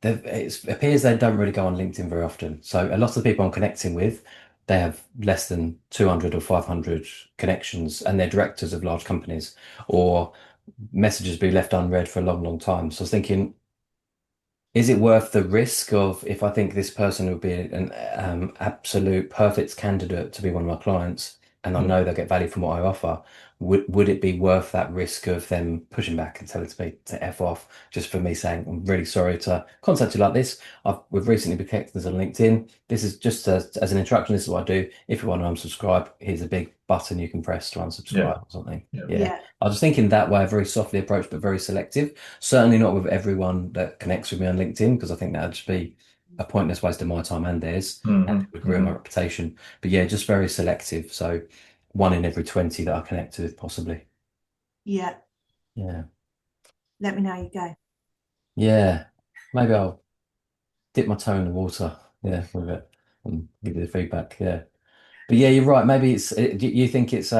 it appears they don't really go on LinkedIn very often. So a lot of the people I'm connecting with, they have less than 200 or 500 connections, and they're directors of large companies, or messages be left unread for a long, long time. So I was thinking, is it worth the risk of, if I think this person would be an absolute perfect candidate to be one of my clients, and I know they'll get value from what I offer, would it be worth that risk of them pushing back and telling me to F off, just for me saying, I'm really sorry to contact you like this. We've recently been connected on LinkedIn. This is just as an introduction. This is what I do. If you want to unsubscribe, here's a big button you can press to unsubscribe or something. I was thinking that way, very softly approached, but very selective. Certainly not with everyone that connects with me on LinkedIn, because I think that'd just be a pointless waste of my time and theirs, and it would ruin my reputation. But just very selective. So 1 in every 20 that I connect with, possibly. Yeah. Let me know how you go. Maybe I'll dip my toe in the water. With it, and give you the feedback. But you're right. Maybe you think it's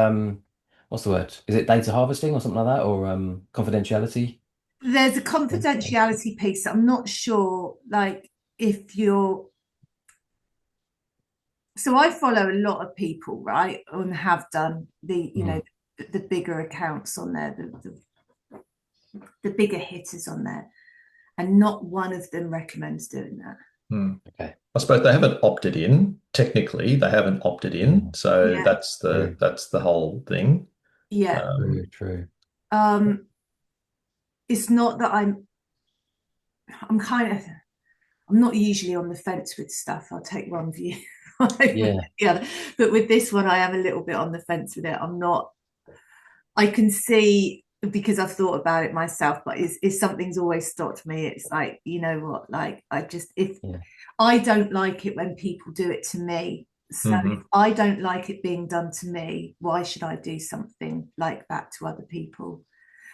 what's the word? Is it data harvesting or something like that, or confidentiality? There's a confidentiality piece. I'm not sure, like, if you're. So I follow a lot of people, right, and have done the the bigger accounts on there, the bigger hitters on there, and not one of them recommends doing that. Okay. I suppose they haven't opted in. Technically, they haven't opted in, so Yeah. that's the whole thing. Yeah. True. It's not that I'm not usually on the fence with stuff. I'll take one view. Yeah. But with this one, I am a little bit on the fence with it. I can see, because I've thought about it myself, but if something's always stopped me, it's like, you know what, like I don't like it when people do it to me. So if I don't like it being done to me, why should I do something like that to other people?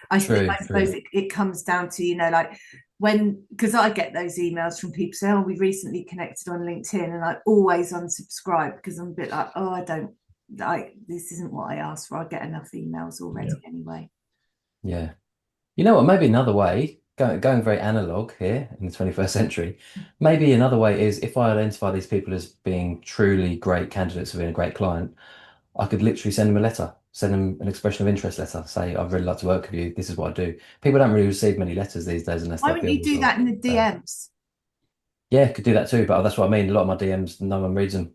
I suppose it comes down to, you know, like because I get those emails from people saying, oh, we recently connected on LinkedIn, and I always unsubscribe because I'm a bit like, oh, I don't like, this isn't what I asked for. I get enough emails already anyway. Yeah. You know what, maybe another way, going very analog here in the 21st century, maybe another way is if I identify these people as being truly great candidates for being a great client, I could literally send them a letter, send them an expression of interest letter, say, I'd really like to work with you. This is what I do. People don't really receive many letters these days unless Why they wouldn't you do that in the DMs? Yeah, could do that too, but that's what I mean. A lot of my DMs, no one reads them.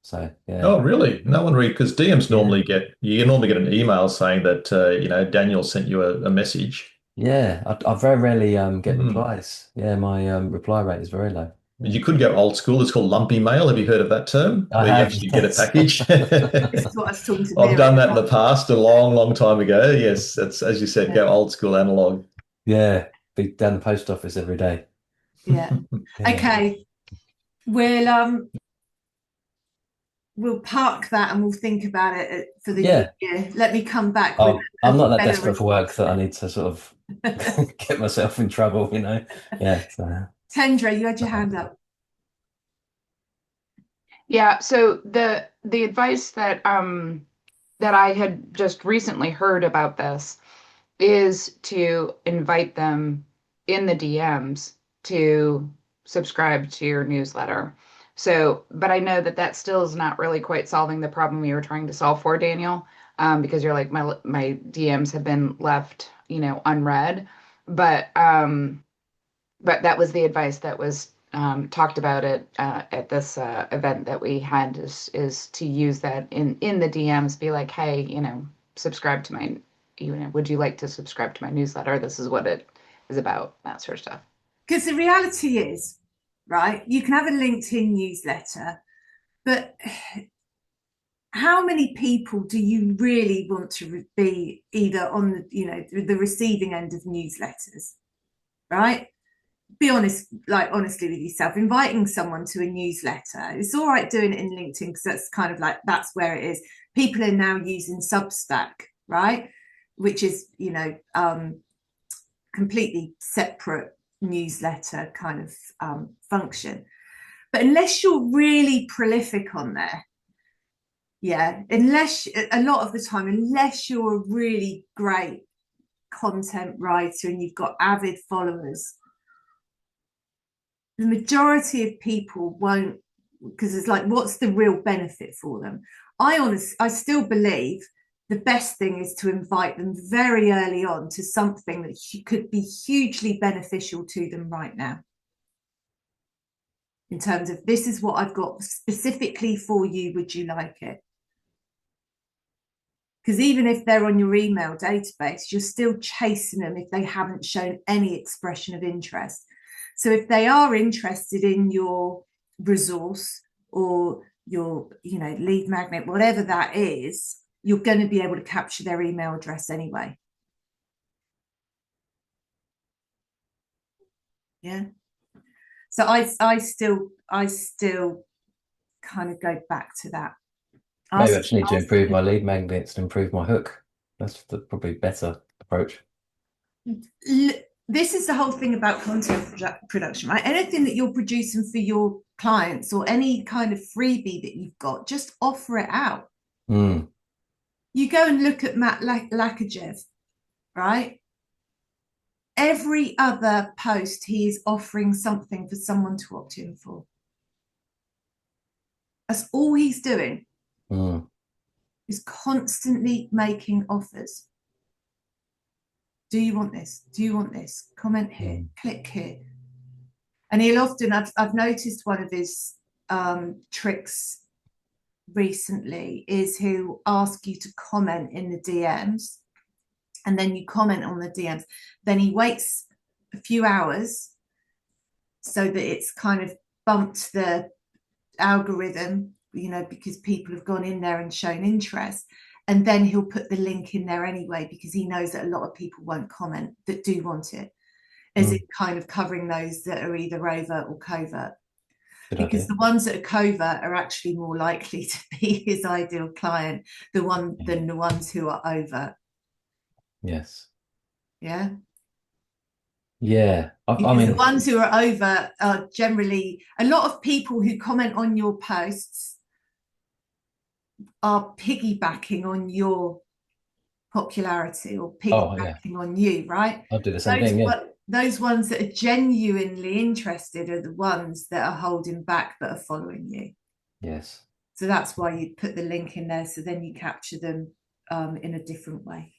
So yeah. Oh, really? No one read, because DMs normally you normally get an email saying that you know, Daniel sent you a message. Yeah, I very rarely get replies. Yeah, my reply rate is very low. You could go old school. It's called lumpy mail. Have you heard of that term? I Where you have, actually yes. get a package. This is what I was talking to I've Mira done that in about. the past, a long, long time ago. Yes, that's, as you said, go old school analog. Yeah, be down the post office every day. Yeah. Okay. We'll park that and we'll think about it for the new year. Let me come back with I'm not that better desperate for work that I need to sort of get myself in trouble, you know. Yeah. So. Tendra, you had your hand up. Yeah, so the advice that that I had just recently heard about this is to invite them in the DMs to subscribe to your newsletter. So, but I know that still is not really quite solving the problem you were trying to solve for, Daniel, because you're like, my DMs have been left, you know, unread. But that was the advice that was talked about at this event that we had, is to use that in the DMs, be like, hey, you know, subscribe to my, you know, would you like to subscribe to my newsletter? This is what it is about, that sort of stuff. Because the reality is, right, you can have a LinkedIn newsletter, but how many people do you really want to be either on the, you know, the receiving end of newsletters, right? Be honest, like honestly with yourself. Inviting someone to a newsletter, it's all right doing it in LinkedIn because that's kind of like, that's where it is. People are now using Substack, right, which is, you know, completely separate newsletter kind of function. But unless you're really prolific on there, unless a lot of the time, unless you're a really great content writer and you've got avid followers, the majority of people won't, because it's like, what's the real benefit for them? I still believe the best thing is to invite them very early on to something that could be hugely beneficial to them right now. In terms of, this is what I've got specifically for you, would you like it? Because even if they're on your email database, you're still chasing them if they haven't shown any expression of interest. So if they are interested in your resource or your, you know, lead magnet, whatever that is, you're going to be able to capture their email address anyway. Yeah. So I still kind of go back to that. Maybe I just need to improve my lead magnets and improve my hook. That's the probably better approach. This is the whole thing about content production, right? Anything that you're producing for your clients or any kind of freebie that you've got, just offer it out. You go and look at Matt Lakajev, right? Every other post, he is offering something for someone to opt in for. That's all he's doing. is constantly making offers. Do you want this? Do you want this? Comment here, click here. And he'll often, I've noticed one of his tricks recently is he'll ask you to comment in the DMs, and then you comment on the DMs. Then he waits a few hours so that it's kind of bumped the algorithm, you know, because people have gone in there and shown interest. And then he'll put the link in there anyway, because he knows that a lot of people won't comment that do want it, as it kind of covering those that are either overt or covert. Good Because idea. the ones that are covert are actually more likely to be his ideal client, than the ones who are overt. Yes. Yeah. Yeah. I Because mean, the ones who are overt are generally, a lot of people who comment on your posts are piggybacking on your popularity or piggybacking on you, right? I'll do the same thing. Yeah. Those ones that are genuinely interested are the ones that are holding back, that are following you. Yes. So that's why you put the link in there, so then you capture them in a different way.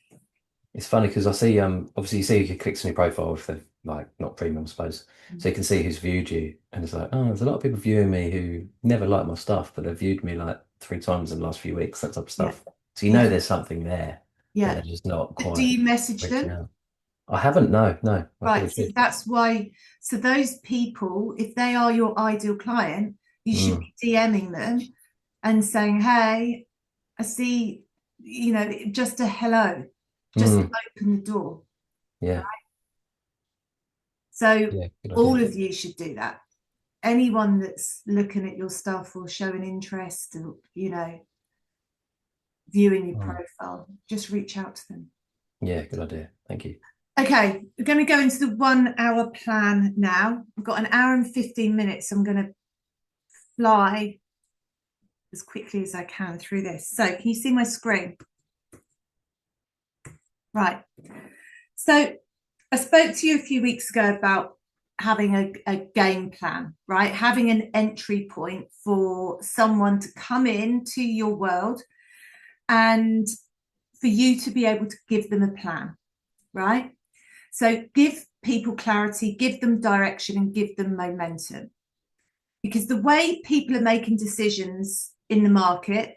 It's funny because I see, obviously you see who clicks on your profile if they're like not premium, I suppose. So you can see who's viewed you, and it's like, oh, there's a lot of people viewing me who never like my stuff, but they've viewed me like 3 times in the last few weeks, that type of stuff. So you know there's something there, but they're just not Do quite you message reaching them? out. I haven't, no. I probably Right, so should. that's why. So those people, if they are your ideal client, you should be DMing them and saying, hey, I see, you know, just a hello, just to open the door. Yeah. Right? So Yeah, good all idea. of you should do that. Anyone that's looking at your stuff or showing interest, or, you know, viewing your profile, just reach out to them. Yeah, good idea. Thank you. Okay, we're going to go into the 1 hour plan now. I've got 1 hour and 15 minutes. I'm going to fly as quickly as I can through this. So can you see my screen? Right. So I spoke to you a few weeks ago about having a game plan, right? Having an entry point for someone to come into your world and for you to be able to give them a plan, right? So give people clarity, give them direction, and give them momentum. Because the way people are making decisions in the market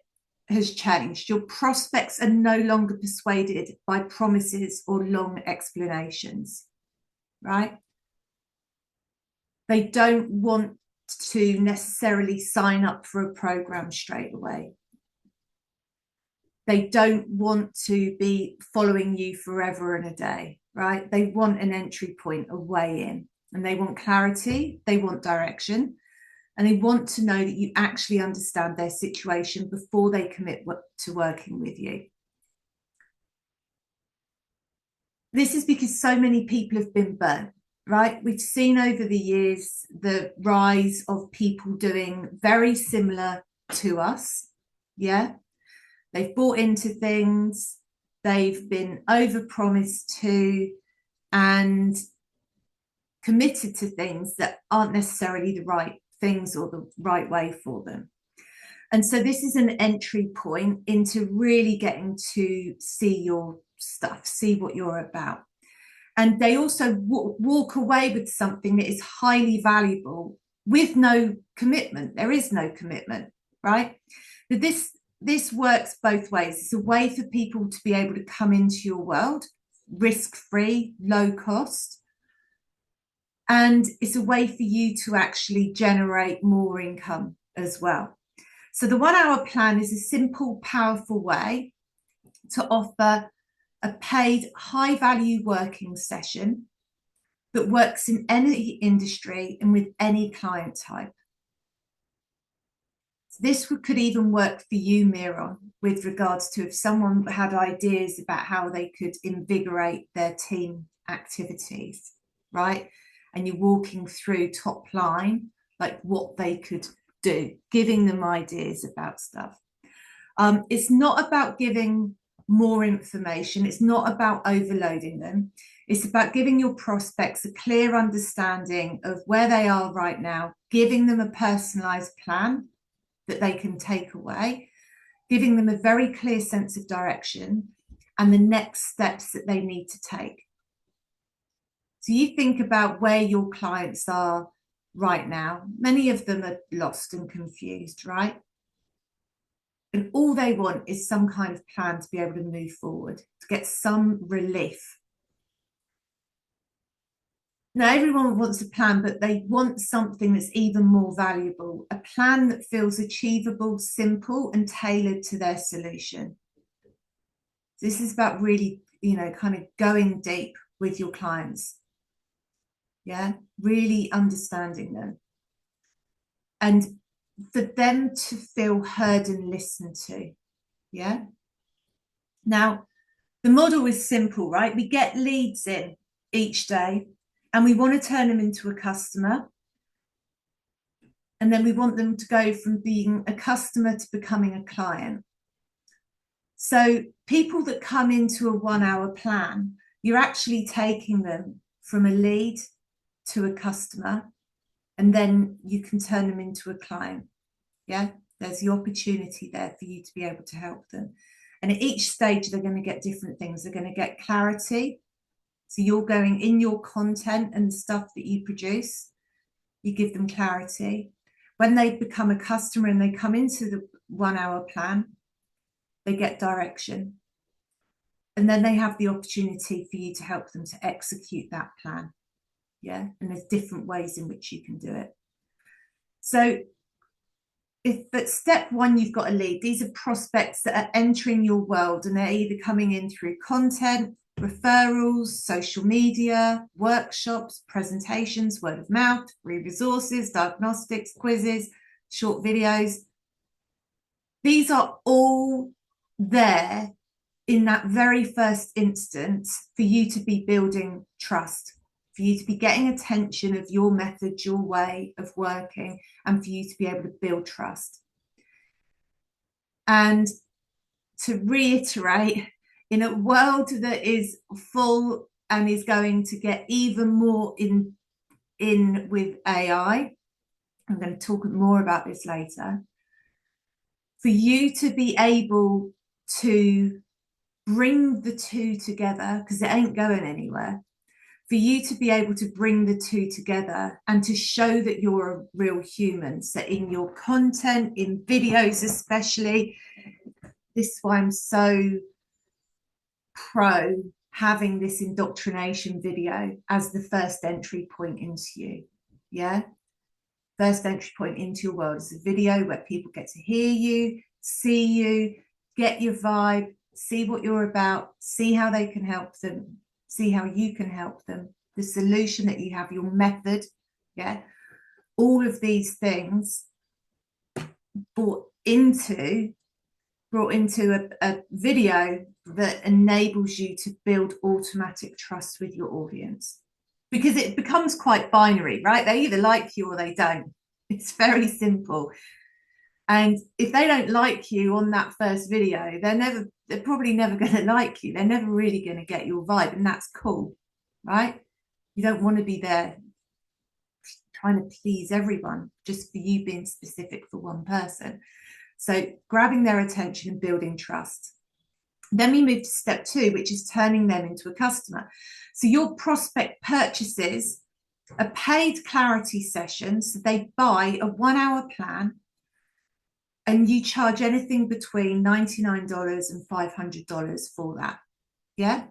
has changed. Your prospects are no longer persuaded by promises or long explanations, right? They don't want to necessarily sign up for a program straight away. They don't want to be following you forever and a day, right? They want an entry point, a way in, and they want clarity, they want direction, and they want to know that you actually understand their situation before they commit to working with you. This is because so many people have been burnt, right? We've seen over the years the rise of people doing very similar to us, yeah? They've bought into things, they've been overpromised to, and committed to things that aren't necessarily the right things or the right way for them. And so this is an entry point into really getting to see your stuff, see what you're about. And they also walk away with something that is highly valuable with no commitment. There is no commitment, right? But this works both ways. It's a way for people to be able to come into your world, risk-free, low cost. And it's a way for you to actually generate more income as well. So the 1 hour plan is a simple, powerful way to offer a paid high value working session that works in any industry and with any client type. So this could even work for you, Miron, with regards to if someone had ideas about how they could invigorate their team activities, right? And you're walking through top line, like what they could do, giving them ideas about stuff. It's not about giving more information. It's not about overloading them. It's about giving your prospects a clear understanding of where they are right now, giving them a personalized plan that they can take away, giving them a very clear sense of direction and the next steps that they need to take. So you think about where your clients are right now. Many of them are lost and confused, right? And all they want is some kind of plan to be able to move forward, to get some relief. Now, everyone wants a plan, but they want something that's even more valuable, a plan that feels achievable, simple, and tailored to their solution. This is about really, kind of going deep with your clients. Yeah, really understanding them. And for them to feel heard and listened to. Yeah. Now, the model is simple, right? We get leads in each day and we want to turn them into a customer. And then we want them to go from being a customer to becoming a client. So people that come into a 1 hour plan, you're actually taking them from a lead to a customer, and then you can turn them into a client. Yeah, there's the opportunity there for you to be able to help them. And at each stage, they're going to get different things. They're going to get clarity. So you're going in your content and the stuff that you produce, you give them clarity. When they become a customer and they come into the 1 hour plan, they get direction. And then they have the opportunity for you to help them to execute that plan. Yeah, and there's different ways in which you can do it. So if at step one, you've got a lead, these are prospects that are entering your world, and they're either coming in through content, referrals, social media, workshops, presentations, word of mouth, free resources, diagnostics, quizzes, short videos. These are all there in that very first instance for you to be building trust, for you to be getting attention of your method, your way of working, and for you to be able to build trust. And to reiterate, in a world that is full and is going to get even more in with AI, I'm going to talk more about this later, for you to be able to bring the two together, because it ain't going anywhere, for you to be able to bring the two together and to show that you're a real human. So in your content, in videos especially, this is why I'm so pro having this indoctrination video as the first entry point into you. Yeah, first entry point into your world is a video where people get to hear you, see you, get your vibe, see what you're about, see how they can help them, see how you can help them, the solution that you have, your method. Yeah, all of these things brought into a video that enables you to build automatic trust with your audience, because it becomes quite binary, right? They either like you or they don't. It's very simple. And if they don't like you on that first video, they're probably never going to like you. They're never really going to get your vibe, and that's cool, right? You don't want to be there trying to please everyone just for you being specific for one person. So grabbing their attention and building trust. Then we move to step two, which is turning them into a customer. So your prospect purchases a paid clarity session. So they buy a 1 hour plan, and you charge anything between $99 and $500 for that. Yeah.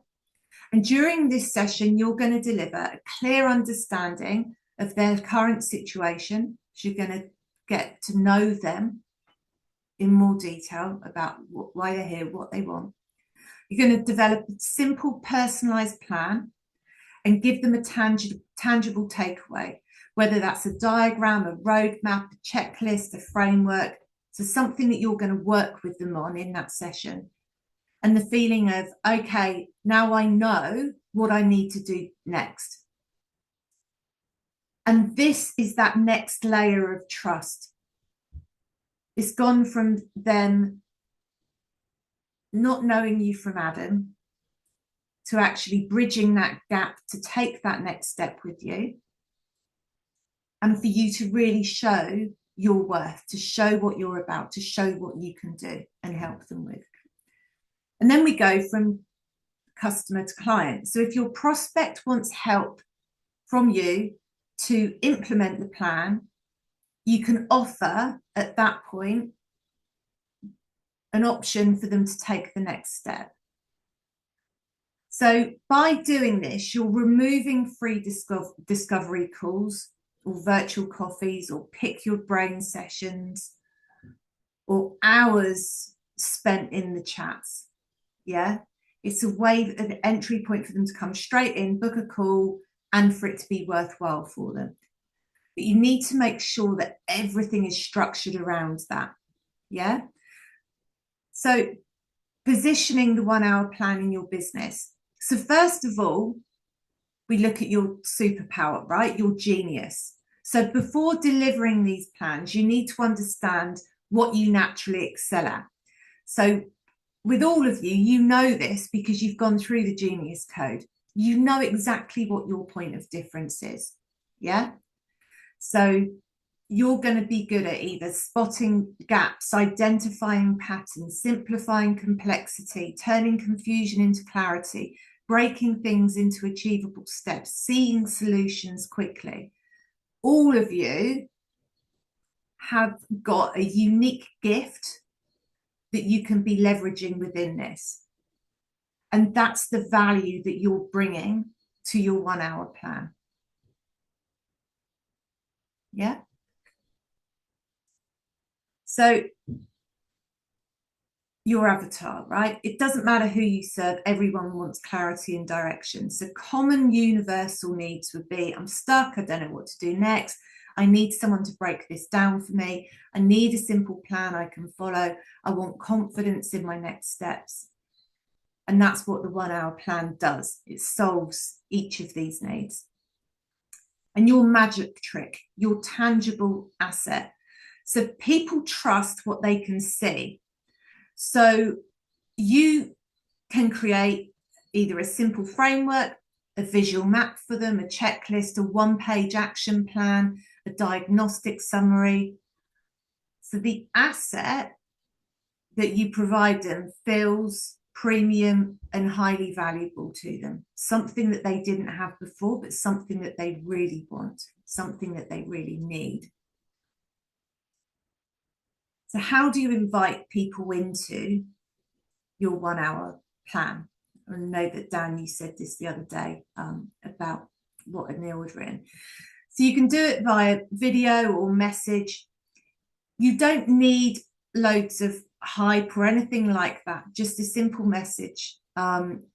And during this session, you're going to deliver a clear understanding of their current situation. So you're going to get to know them in more detail about why they're here, what they want. You're going to develop a simple, personalized plan and give them a tangible takeaway, whether that's a diagram, a roadmap, a checklist, a framework. So something that you're going to work with them on in that session. And the feeling of, okay, now I know what I need to do next. And this is that next layer of trust. It's gone from them not knowing you from Adam to actually bridging that gap to take that next step with you, and for you to really show your worth, to show what you're about, to show what you can do and help them with. And then we go from customer to client. So if your prospect wants help from you to implement the plan, you can offer at that point an option for them to take the next step. So by doing this, you're removing free discovery calls or virtual coffees or pick your brain sessions or hours spent in the chats. Yeah, it's a way, an entry point for them to come straight in, book a call, and for it to be worthwhile for them. But you need to make sure that everything is structured around that. Yeah. So positioning the 1 hour plan in your business. So first of all, we look at your superpower, right? Your genius. So before delivering these plans, you need to understand what you naturally excel at. So with all of you, you know this because you've gone through the Genius Code. You know exactly what your point of difference is. Yeah. So you're going to be good at either spotting gaps, identifying patterns, simplifying complexity, turning confusion into clarity, breaking things into achievable steps, seeing solutions quickly. All of you have got a unique gift that you can be leveraging within this. And that's the value that you're bringing to your 1 hour plan. Yeah. So your avatar, right? It doesn't matter who you serve. Everyone wants clarity and direction. So common universal needs would be, I'm stuck. I don't know what to do next. I need someone to break this down for me. I need a simple plan I can follow. I want confidence in my next steps. And that's what the 1 hour plan does. It solves each of these needs. And your magic trick, your tangible asset. So people trust what they can see. So you can create either a simple framework, a visual map for them, a checklist, a one-page action plan, a diagnostic summary. So the asset that you provide them feels premium and highly valuable to them. Something that they didn't have before, but something that they really want, something that they really need. So how do you invite people into your 1 hour plan? I know that Dan, you said this the other day about what Anil would written. So you can do it via video or message. You don't need loads of hype or anything like that, just a simple message.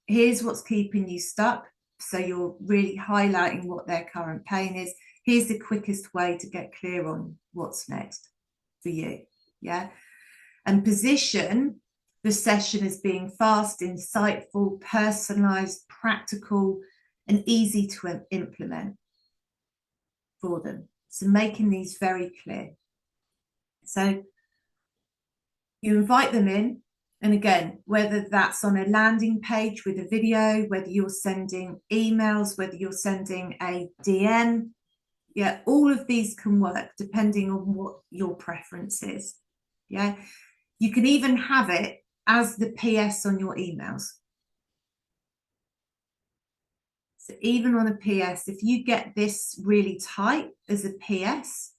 Here's what's keeping you stuck. So you're really highlighting what their current pain is. Here's the quickest way to get clear on what's next for you. Yeah. And position the session as being fast, insightful, personalised, practical, and easy to implement for them. So making these very clear. So you invite them in, and again, whether that's on a landing page with a video, whether you're sending emails, whether you're sending a DM, yeah, all of these can work depending on what your preference is. Yeah, you can even have it as the PS on your emails. So even on a PS, if you get this really tight as a PS,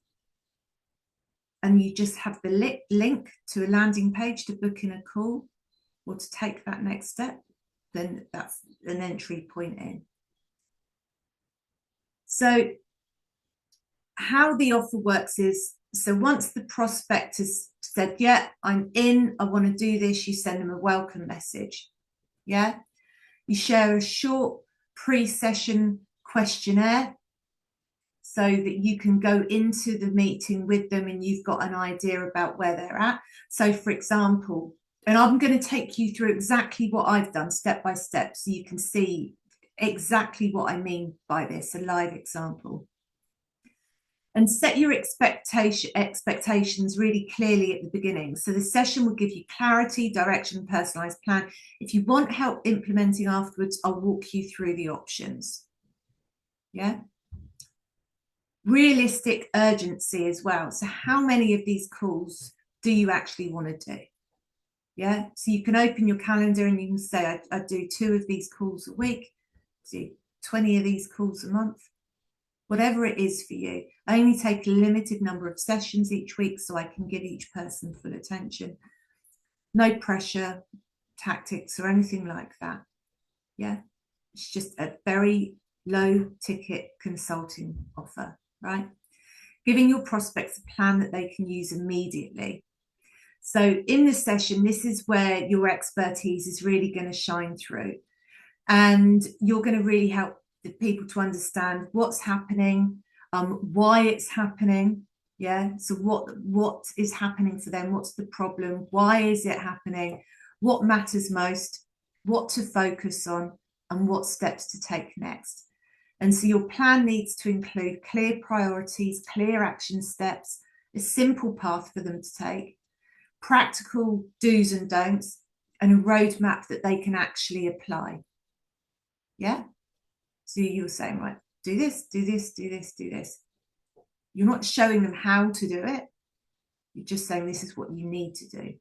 and you just have the link to a landing page to book in a call or to take that next step, then that's an entry point in. So how the offer works is, so once the prospect has said, yeah, I'm in, I want to do this, you send them a welcome message. Yeah. You share a short pre-session questionnaire so that you can go into the meeting with them and you've got an idea about where they're at. So for example, and I'm going to take you through exactly what I've done step by step so you can see exactly what I mean by this, a live example. And set your expectations really clearly at the beginning. So the session will give you clarity, direction, personalised plan. If you want help implementing afterwards, I'll walk you through the options. Yeah. Realistic urgency as well. So how many of these calls do you actually want to do? Yeah, so you can open your calendar and you can say, I do 2 of these calls a week, do 20 of these calls a month, whatever it is for you. I only take a limited number of sessions each week so I can give each person full attention. No pressure tactics or anything like that. Yeah, it's just a very low ticket consulting offer, right? Giving your prospects a plan that they can use immediately. So in this session, this is where your expertise is really going to shine through, and you're going to really help the people to understand what's happening, why it's happening. Yeah, so what is happening for them? What's the problem? Why is it happening? What matters most? What to focus on, and what steps to take next. And so your plan needs to include clear priorities, clear action steps, a simple path for them to take, practical do's and don'ts, and a roadmap that they can actually apply. Yeah, so you're saying, right, do this, do this, do this, do this. You're not showing them how to do it. You're just saying this is what you need to do.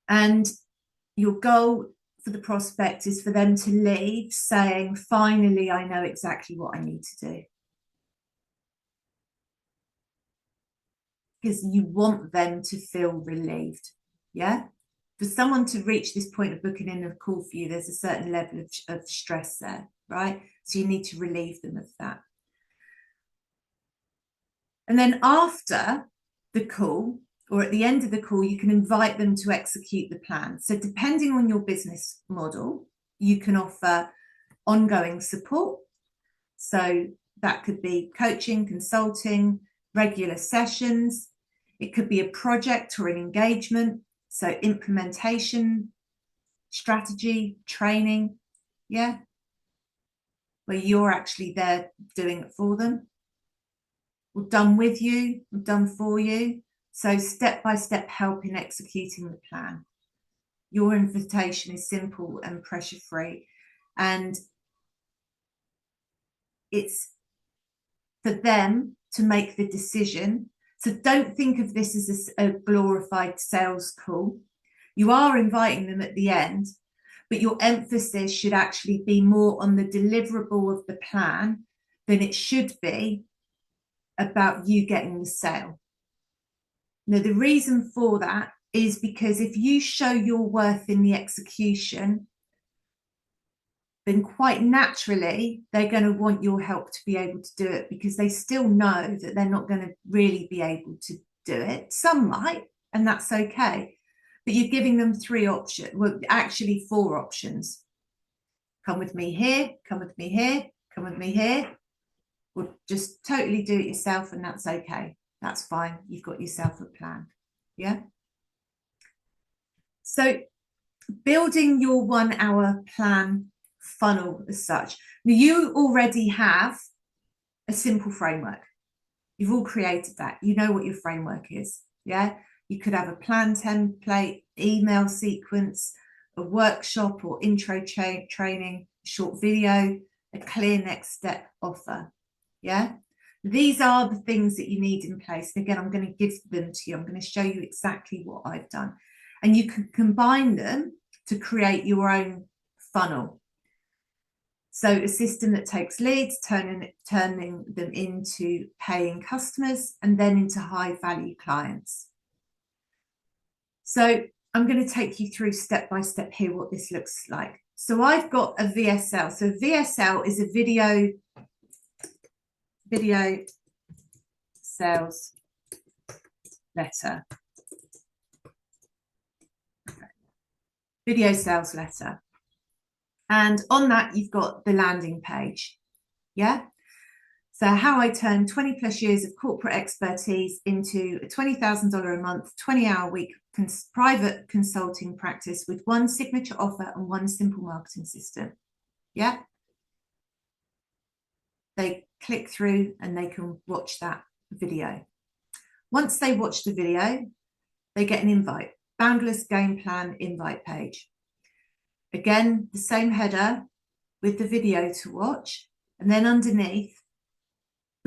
And your goal for the prospect is for them to leave saying, finally, I know exactly what I need to do. Because you want them to feel relieved. Yeah, for someone to reach this point of booking in a call for you, there's a certain level of stress there, right? So you need to relieve them of that. And then after the call, or at the end of the call, you can invite them to execute the plan. So depending on your business model, you can offer ongoing support. So that could be coaching, consulting, regular sessions. It could be a project or an engagement. So implementation, strategy, training, yeah, where you're actually there doing it for them. Or done with you, or done for you. So step-by-step help in executing the plan. Your invitation is simple and pressure-free. And it's for them to make the decision. So don't think of this as a glorified sales call. You are inviting them at the end, but your emphasis should actually be more on the deliverable of the plan than it should be about you getting the sale. Now, the reason for that is because if you show your worth in the execution, then quite naturally, they're going to want your help to be able to do it, because they still know that they're not going to really be able to do it. Some might, and that's okay. But you're giving them 3 options, well, actually 4 options. Come with me here, come with me here, come with me here. Or just totally do it yourself, and that's okay. That's fine. You've got yourself a plan. Yeah. So building your 1-hour plan funnel as such. Now, you already have a simple framework. You've all created that. You know what your framework is. Yeah. You could have a plan template, email sequence, a workshop or intro training, short video, a clear next step offer. Yeah. These are the things that you need in place. And again, I'm going to give them to you. I'm going to show you exactly what I've done. And you can combine them to create your own funnel. So a system that takes leads, turning them into paying customers, and then into high value clients. So I'm going to take you through step by step here what this looks like. So I've got a VSL. So VSL is a video sales letter. Video sales letter. And on that, you've got the landing page. Yeah. So how I turned 20 plus years of corporate expertise into a $20,000 a month, 20-hour week private consulting practice with 1 signature offer and 1 simple marketing system. Yeah. They click through and they can watch that video. Once they watch the video, they get an invite, Boundless Game Plan invite page. Again, the same header with the video to watch. And then underneath,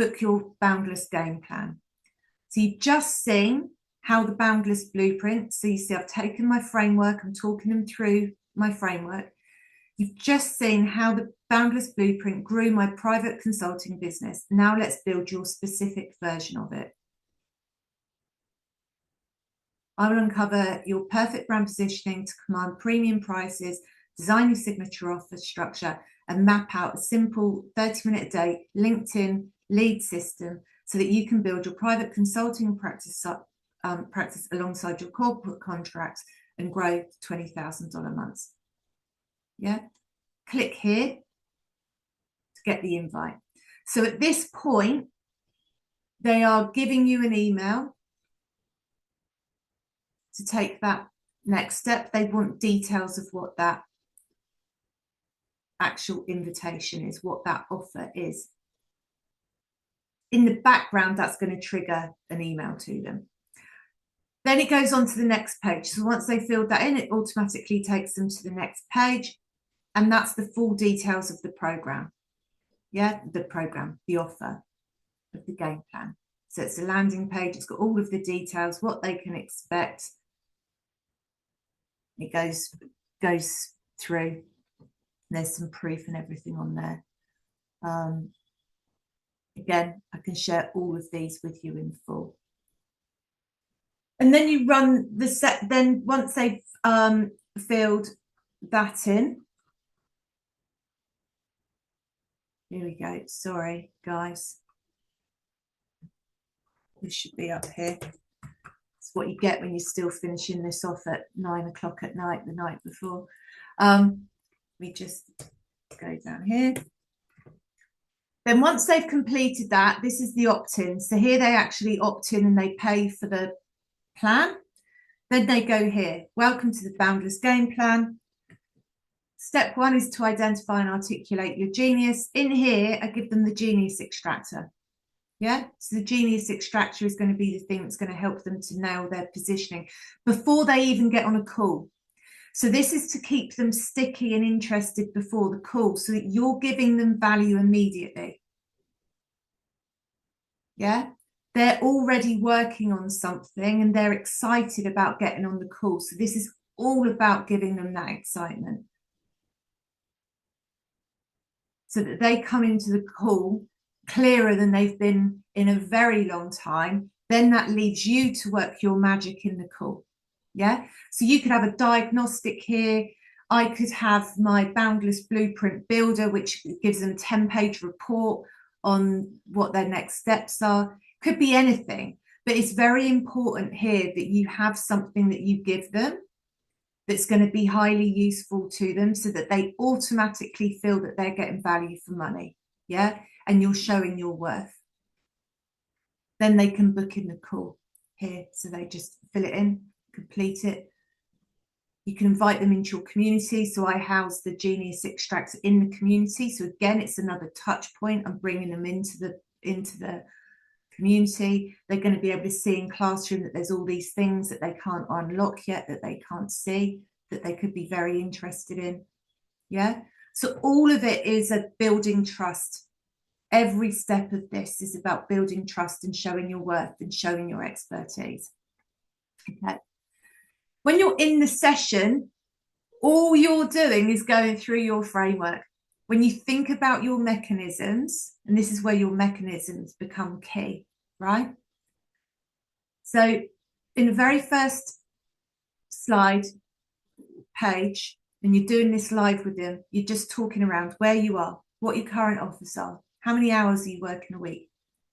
book your boundless game plan. So you've just seen how the boundless blueprint, so you see I've taken my framework, I'm talking them through my framework. You've just seen how the boundless blueprint grew my private consulting business. Now let's build your specific version of it. I will uncover your perfect brand positioning to command premium prices, design your signature offer structure, and map out a simple 30-minute a day LinkedIn lead system so that you can build your private consulting practice alongside your corporate contracts and grow to $20,000 months. Yeah, click here to get the invite. So at this point, they are giving you an email to take that next step. They want details of what that actual invitation is, what that offer is. In the background, that's going to trigger an email to them. Then it goes on to the next page. So once they filled that in, it automatically takes them to the next page. And that's the full details of the program. Yeah, the offer of the game plan. So it's a landing page. It's got all of the details, what they can expect. It goes through. There's some proof and everything on there. Again, I can share all of these with you in full. And then you run the set. Then once they've filled that in, here we go. Sorry, guys. This should be up here. It's what you get when you're still finishing this off at 9 o'clock at night, the night before. We just go down here. Then once they've completed that, this is the opt-in. So here they actually opt in and they pay for the plan. Then they go here. Welcome to the Boundless Game Plan. Step 1 is to identify and articulate your genius. In here, I give them the genius extractor. Yeah, so the genius extractor is going to be the thing that's going to help them to nail their positioning before they even get on a call. So this is to keep them sticky and interested before the call so that you're giving them value immediately. Yeah, they're already working on something and they're excited about getting on the call. So this is all about giving them that excitement so that they come into the call clearer than they've been in a very long time. Then that leaves you to work your magic in the call. Yeah, so you could have a diagnostic here. I could have my Boundless Blueprint Builder, which gives them a 10-page report on what their next steps are. Could be anything, but it's very important here that you have something that you give them that's going to be highly useful to them so that they automatically feel that they're getting value for money. Yeah, and you're showing your worth. Then they can book in the call here. So they just fill it in, complete it. You can invite them into your community. So I house the Genius Extractor in the community. So again, it's another touch point. I'm bringing them into the community. They're going to be able to see in Classroom that there's all these things that they can't unlock yet, that they can't see, that they could be very interested in. Yeah. So all of it is a building trust. Every step of this is about building trust and showing your worth and showing your expertise. Okay. When you're in the session, all you're doing is going through your framework. When you think about your mechanisms, and this is where your mechanisms become key, right? So in the very first slide page, and you're doing this live with them, you're just talking around where you are, what your current offers are, how many hours are you working a week,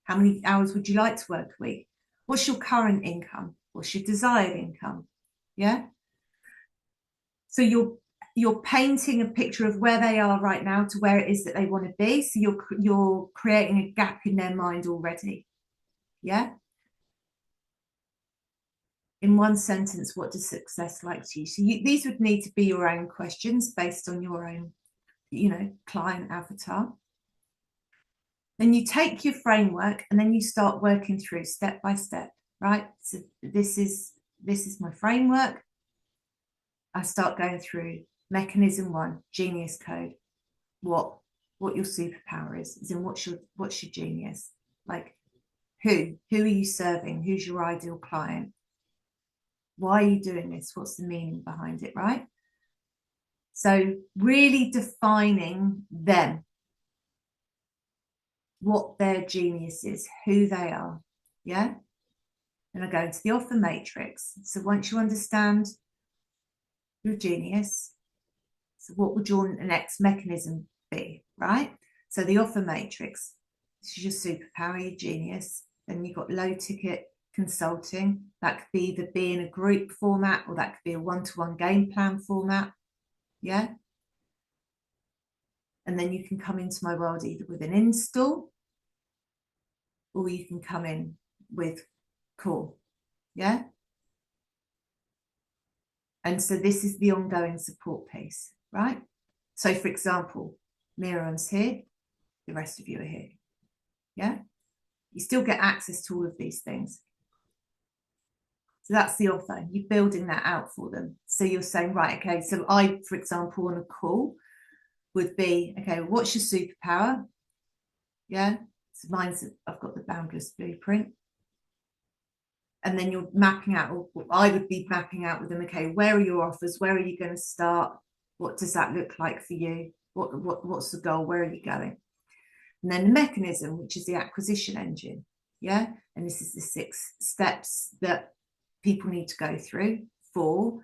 how many hours would you like to work a week, what's your current income, what's your desired income. Yeah, so you're painting a picture of where they are right now to where it is that they want to be. So you're creating a gap in their mind already. Yeah. In one sentence, what does success like to you? So these would need to be your own questions based on your own, client avatar. Then you take your framework and then you start working through step by step, right? So this is my framework. I start going through mechanism 1, genius code. What your superpower is in what's your genius? Like, who are you serving? Who's your ideal client? Why are you doing this? What's the meaning behind it, right? So really defining them, what their genius is, who they are, yeah? And I go into the offer matrix. So once you understand your genius, so what would your next mechanism be, right? So the offer matrix, this is your superpower, your genius. Then you've got low ticket consulting. That could either be in a group format or that could be a one-to-one game plan format, yeah? And then you can come into my world either with an install or you can come in with core, yeah? And so this is the ongoing support piece, right? So for example, Miran's here, the rest of you are here, yeah? You still get access to all of these things. So that's the offer. You're building that out for them. So you're saying, right, okay, so I, for example, on a call would be, okay, what's your superpower? Yeah, so mine's, I've got the boundless blueprint. And then you're mapping out, or I would be mapping out with them, okay, where are your offers? Where are you going to start? What does that look like for you? What's the goal? Where are you going? And then the mechanism, which is the acquisition engine. Yeah. And this is the 6 steps that people need to go through for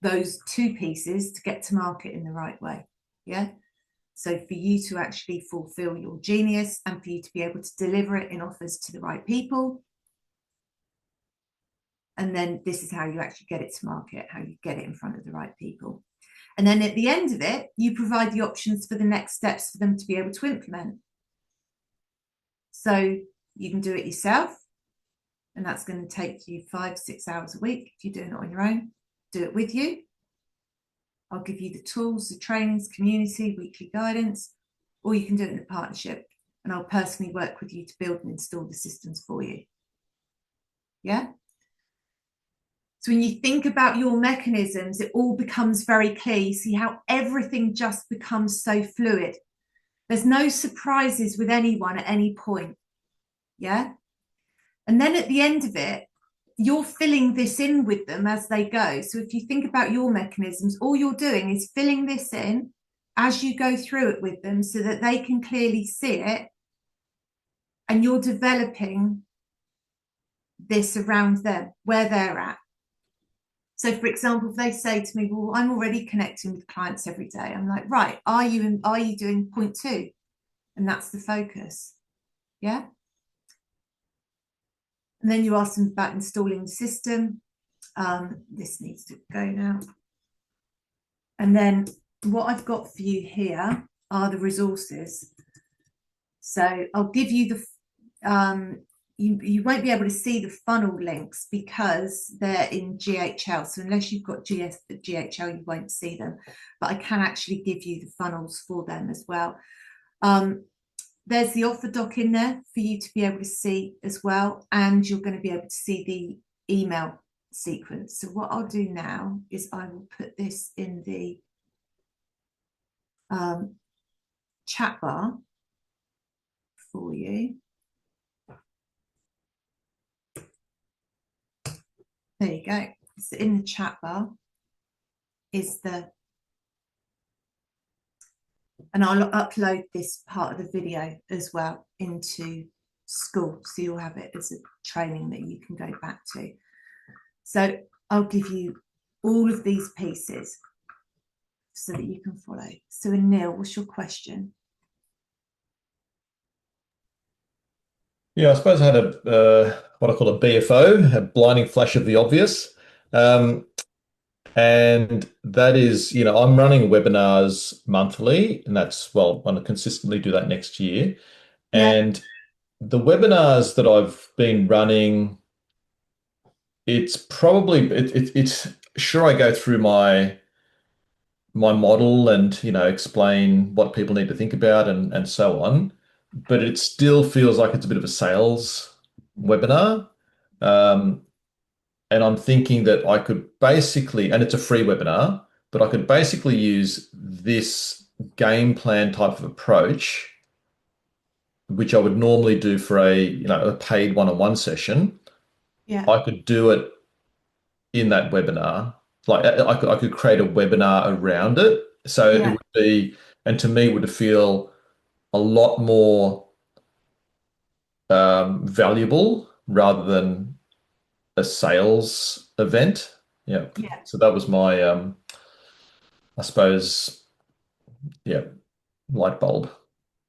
those 2 pieces to get to market in the right way. Yeah. So for you to actually fulfill your genius and for you to be able to deliver it in offers to the right people. And then this is how you actually get it to market, how you get it in front of the right people. And then at the end of it, you provide the options for the next steps for them to be able to implement. So you can do it yourself, and that's going to take you 5-6 hours a week. If you're doing it on your own, do it with you. I'll give you the tools, the trainings, community, weekly guidance, or you can do it in a partnership, and I'll personally work with you to build and install the systems for you. Yeah? So when you think about your mechanisms, it all becomes very clear. You see how everything just becomes so fluid. There's no surprises with anyone at any point. Yeah. And then at the end of it, you're filling this in with them as they go. So if you think about your mechanisms, all you're doing is filling this in as you go through it with them so that they can clearly see it. And you're developing this around them, where they're at. So for example, if they say to me, well, I'm already connecting with clients every day. I'm like, right, are you doing point 2? And that's the focus. Yeah. And then you ask them about installing the system. This needs to go now. And then what I've got for you here are the resources. So I'll give you the, you won't be able to see the funnel links because they're in GHL. So unless you've got GHL, you won't see them. But I can actually give you the funnels for them as well. There's the offer doc in there for you to be able to see as well. And you're going to be able to see the email sequence. So what I'll do now is I will put this in the chat bar for you. There you go. So in the chat bar is and I'll upload this part of the video as well into school. So you'll have it as a training that you can go back to. So I'll give you all of these pieces so that you can follow. So Neil, what's your question? Yeah, I suppose I had a what I call a BFO, a blinding flash of the obvious. And that is, I'm running webinars monthly, and that's, well, I'm going to consistently do that next year. Yeah. And the webinars that I've been running, it's probably, it's sure I go through my model and, explain what people need to think about and so on. But it still feels like it's a bit of a sales webinar. And I'm thinking that I could basically, and it's a free webinar, but I could basically use this game plan type of approach which I would normally do for a paid one-on-one session, Yeah. I could do it in that webinar. Like I could create a webinar around it. So it Yeah. would be, and to me, it would feel a lot more valuable rather than a sales event. Yeah. Yeah. So that was my, I suppose, yeah, light bulb.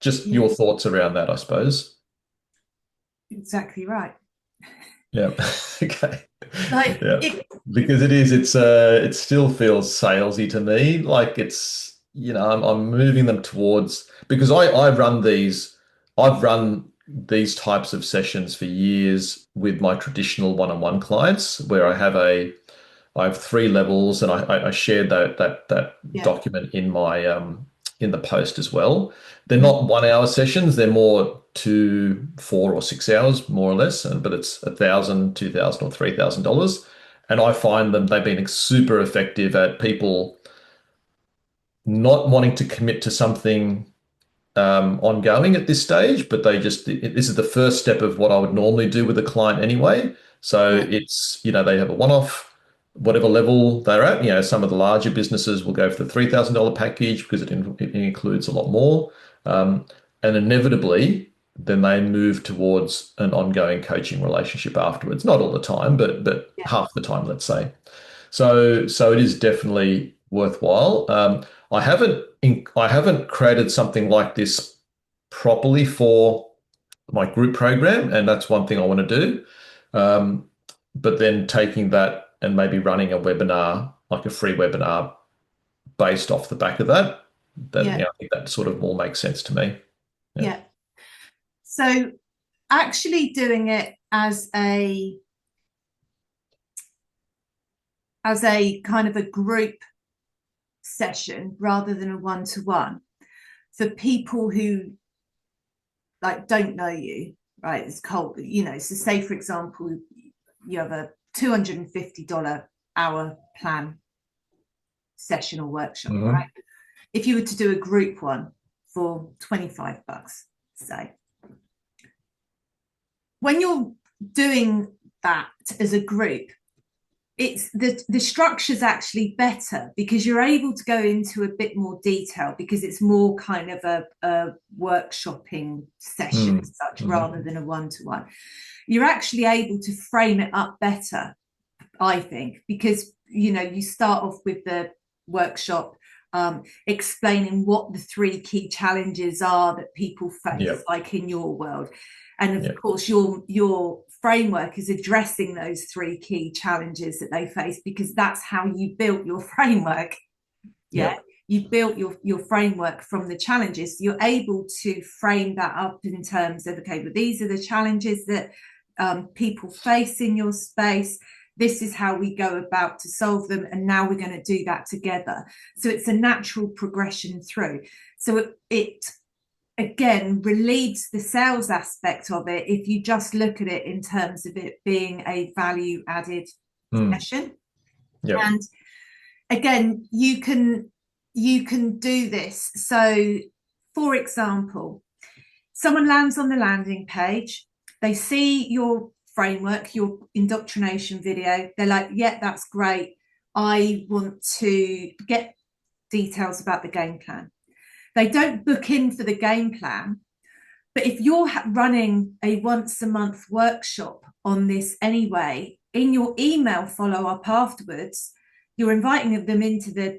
Just Yeah. your thoughts around that, I suppose. Exactly right. Yeah. Okay. Like Yeah. it, Because it still feels salesy to me. Like I'm moving them towards, because I've run these types of sessions for years with my traditional one-on-one clients where I have three levels, and I shared that yeah. document in my in the post as well. They're not 1 hour sessions; they're more 2, 4, or 6 hours, more or less. But it's $1,000, $2,000, or $3,000, and I find they've been super effective at people not wanting to commit to something ongoing at this stage, but this is the first step of what I would normally do with a client anyway. So Yeah. it's, they have a one-off, whatever level they're at. Some of the larger businesses will go for the $3,000 package because it includes a lot more. Um, and inevitably, then they move towards an ongoing coaching relationship afterwards. Not all the time, but Yeah. half the time, let's say. So it is definitely worthwhile. I haven't created something like this properly for my group program, and that's one thing I want to do. Um, but then taking that and maybe running a webinar, like a free webinar based off the back of that, then Yeah. I think that sort of all makes sense to me. Yeah. Yeah. So actually doing it as a kind of a group session rather than a one-to-one for people who like don't know you, right? It's cold, so say for example you have a $250 hour plan session or workshop, Mhm. right? If you were to do a group one for $25, say, when you're doing that as a group, it's the structure's actually better because you're able to go into a bit more detail because it's more kind of a workshopping session as such rather than a one-to-one. You're actually able to frame it up better, I think, because you start off with the workshop explaining what the 3 key challenges are that people face, Yep. like in your world, and of Yep. course your framework is addressing those 3 key challenges that they face because that's how you built your framework. Yep. You built your framework from the challenges. You're able to frame that up in terms of, okay, but these are the challenges that people face in your space. This is how we go about to solve them, and now we're going to do that together. So it's a natural progression through. So it again relieves the sales aspect of it if you just look at it in terms of it being a value added session. Yep. And again, you can do this. So for example, someone lands on the landing page, they see your framework, your indoctrination video, they're like, yeah, that's great, I want to get details about the game plan. They don't book in for the game plan, but if you're running a once a month workshop on this anyway, in your email follow-up afterwards, you're inviting them into the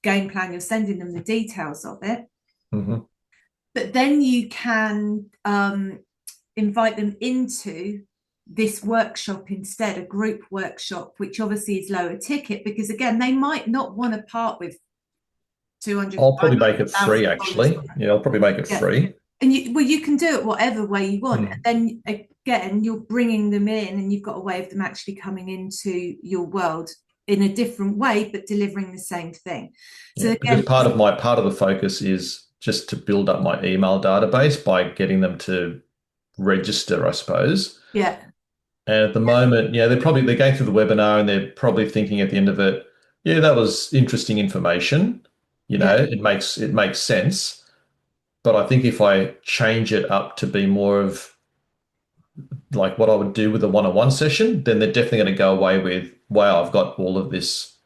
game plan, you're sending them the details of it. But then you can invite them into this workshop instead, a group workshop, which obviously is lower ticket because again, they might not want to part with 200. I'll probably make it free, actually. Yeah, I'll probably make it free. And you can do it whatever way you want. And then again, you're bringing them in and you've got a way of them actually coming into your world in a different way, but delivering the same thing. So again, because part of the focus is just to build up my email database by getting them to register, I suppose. Yeah. And at the moment, they're going through the webinar and they're probably thinking at the end of it, yeah, that was interesting information. It makes sense. But I think if I change it up to be more of like what I would do with a one-on-one session, then they're definitely going to go away with, wow, I've got all of this,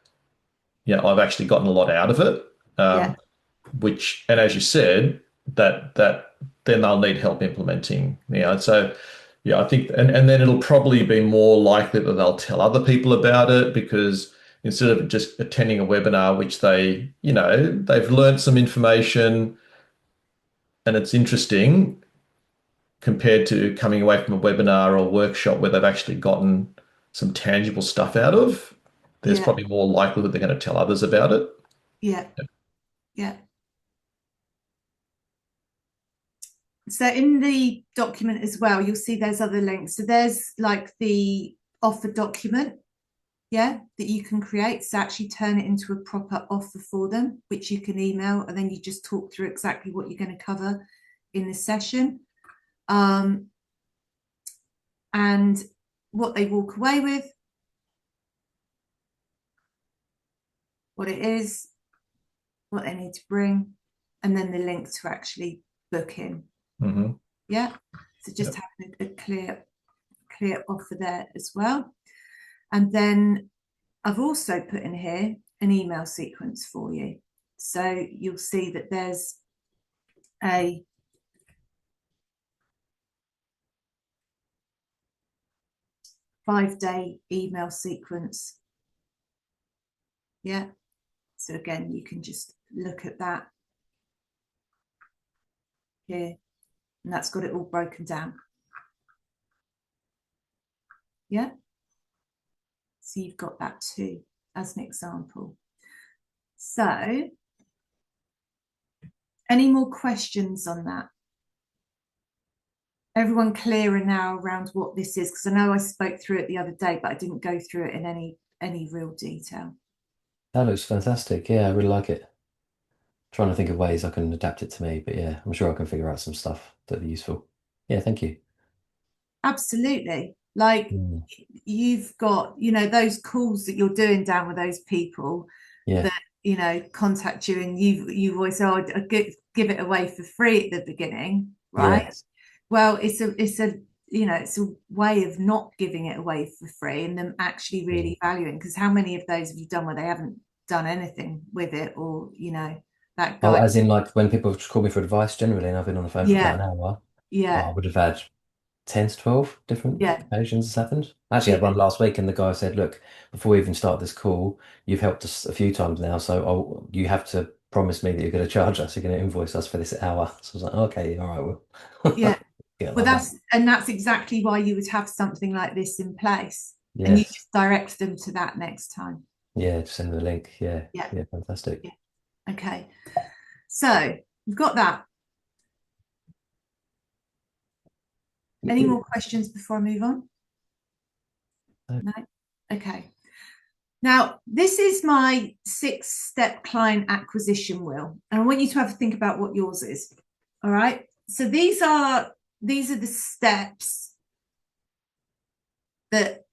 I've actually gotten a lot out of it. Yeah. Which, and as you said, that then they'll need help implementing. So yeah, I think, and then it'll probably be more likely that they'll tell other people about it, because instead of just attending a webinar, which they've learned some information and it's interesting, compared to coming away from a webinar or workshop where they've actually gotten some tangible stuff out of, there's Yeah. probably more likelihood they're going to tell others about it. Yeah. Yeah. So in the document as well, you'll see there's other links. So there's like the offer document, that you can create. So actually turn it into a proper offer for them, which you can email, and then you just talk through exactly what you're going to cover in the session, and what they walk away with, what it is, what they need to bring, and then the link to actually book in. Mm-hmm. Yeah. So just having a clear offer there as well. And then I've also put in here an email sequence for you. So you'll see that there's a five-day email sequence. Yeah. So again, you can just look at that here, and that's got it all broken down. Yeah. So you've got that too, as an example. So any more questions on that? Everyone clearer now around what this is? Because I know I spoke through it the other day, but I didn't go through it in any real detail. That looks fantastic. Yeah, I really like it. Trying to think of ways I can adapt it to me, but yeah, I'm sure I can figure out some stuff that'd be useful. Yeah, thank you. Absolutely. Like you've got, those calls that you're doing down with those people that, contact you, and you've always said, I'd give it away for free at the beginning, right? Yes. Well, it's a way of not giving it away for free and them actually really valuing, because how many of those have you done where they haven't done anything with it, or that guy? Oh, as in like when people call me for advice generally, and I've been on the phone for about an hour. Yeah. I would have had 10 to 12 different occasions this happened. I actually had one last week, and the guy said, look, before we even start this call, you've helped us a few times now, so you have to promise me that you're going to charge us, you're going to invoice us for this hour. So I was like, okay, all right, well. Yeah. Well, like that's exactly why you would have something like this in place. Yes. And you just direct them to that next time. Yeah, just send them the link. Yeah, fantastic. Yeah. Okay, so we've got that. Any more questions before I move on? No? Okay. Now, this is my 6-step client acquisition wheel, and I want you to have a think about what yours is. All right. So these are the steps that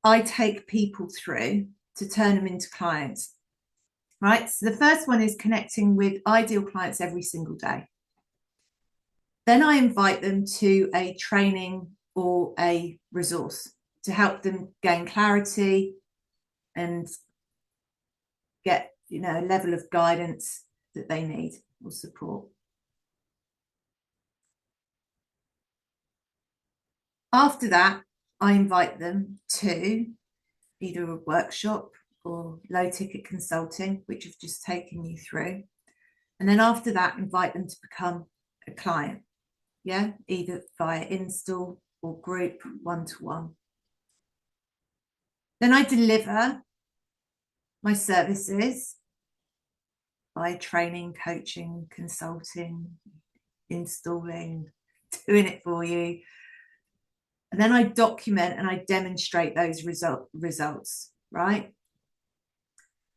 I take people through to turn them into clients. Right. So the first one is connecting with ideal clients every single day. Then I invite them to a training or a resource to help them gain clarity and get, a level of guidance that they need or support. After that, I invite them to either a workshop or low ticket consulting, which I've just taken you through. And then after that, invite them to become a client. Yeah, either via install or group one-to-one. Then I deliver my services by training, coaching, consulting, installing, doing it for you. And then I document and I demonstrate those results, right?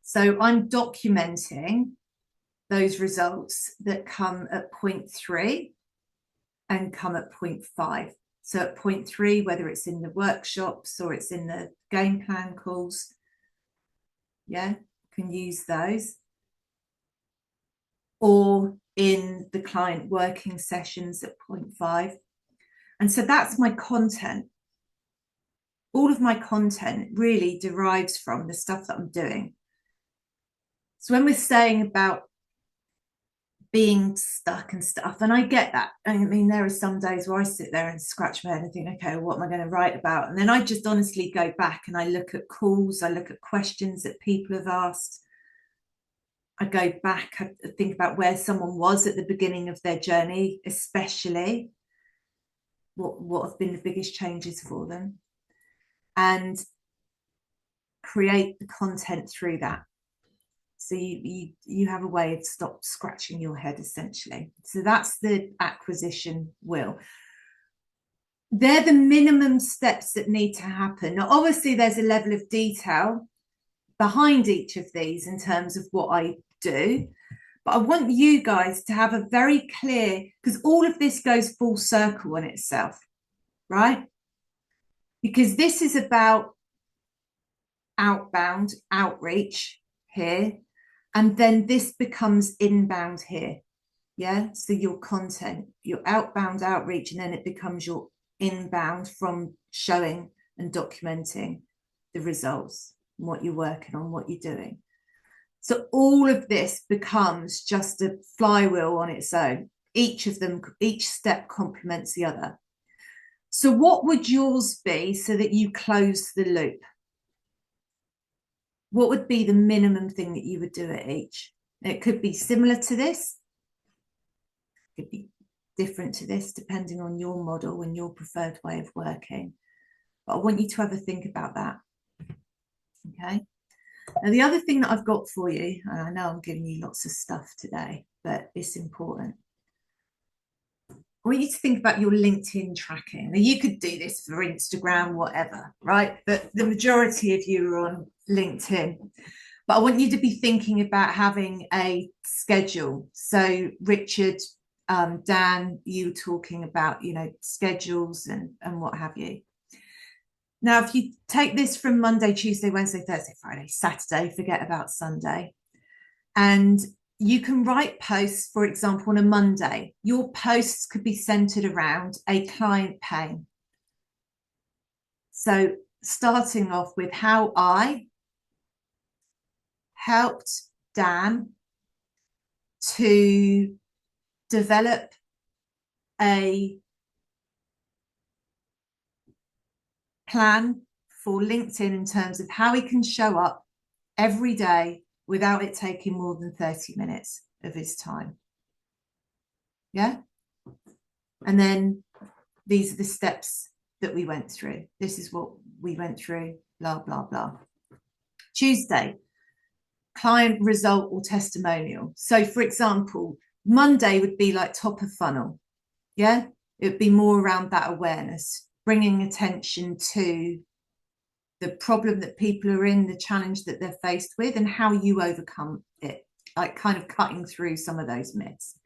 So I'm documenting those results that come at point 3 and come at point 5. So at point 3, whether it's in the workshops or it's in the game plan calls, can use those. Or in the client working sessions at 0.5. And so that's my content. All of my content really derives from the stuff that I'm doing. So when we're saying about being stuck and stuff, and I get that. I mean, there are some days where I sit there and scratch my head and think, okay, what am I going to write about? And then I just honestly go back and I look at calls, I look at questions that people have asked. I go back, I think about where someone was at the beginning of their journey, especially what have been the biggest changes for them, and create the content through that. So you have a way of stop scratching your head, essentially. So that's the acquisition wheel. They're the minimum steps that need to happen. Now, obviously, there's a level of detail behind each of these in terms of what I do, but I want you guys to have a very clear, because all of this goes full circle on itself, right? Because this is about outbound outreach here, and then this becomes inbound here. Yeah, so your content, your outbound outreach, and then it becomes your inbound from showing and documenting the results, what you're working on, what you're doing. So all of this becomes just a flywheel on its own. Each of them, each step complements the other. So what would yours be so that you close the loop? What would be the minimum thing that you would do at each? It could be similar to this. It could be different to this, depending on your model and your preferred way of working. But I want you to have a think about that. Okay. Now, the other thing that I've got for you, and I know I'm giving you lots of stuff today, but it's important. I want you to think about your LinkedIn tracking. Now, you could do this for Instagram, whatever, right? But the majority of you are on LinkedIn. But I want you to be thinking about having a schedule. So Richard, Dan, you talking about, schedules and what have you. Now, if you take this from Monday, Tuesday, Wednesday, Thursday, Friday, Saturday, forget about Sunday, and you can write posts, for example, on a Monday. Your posts could be centered around a client pain. So starting off with how I helped Dan to develop a plan for LinkedIn in terms of how he can show up every day without it taking more than 30 minutes of his time. Yeah. And then these are the steps that we went through. This is what we went through, blah, blah, blah. Tuesday, client result or testimonial. So for example, Monday would be like top of funnel. Yeah. It would be more around that awareness, bringing attention to the problem that people are in, the challenge that they're faced with, and how you overcome it, like kind of cutting through some of those myths.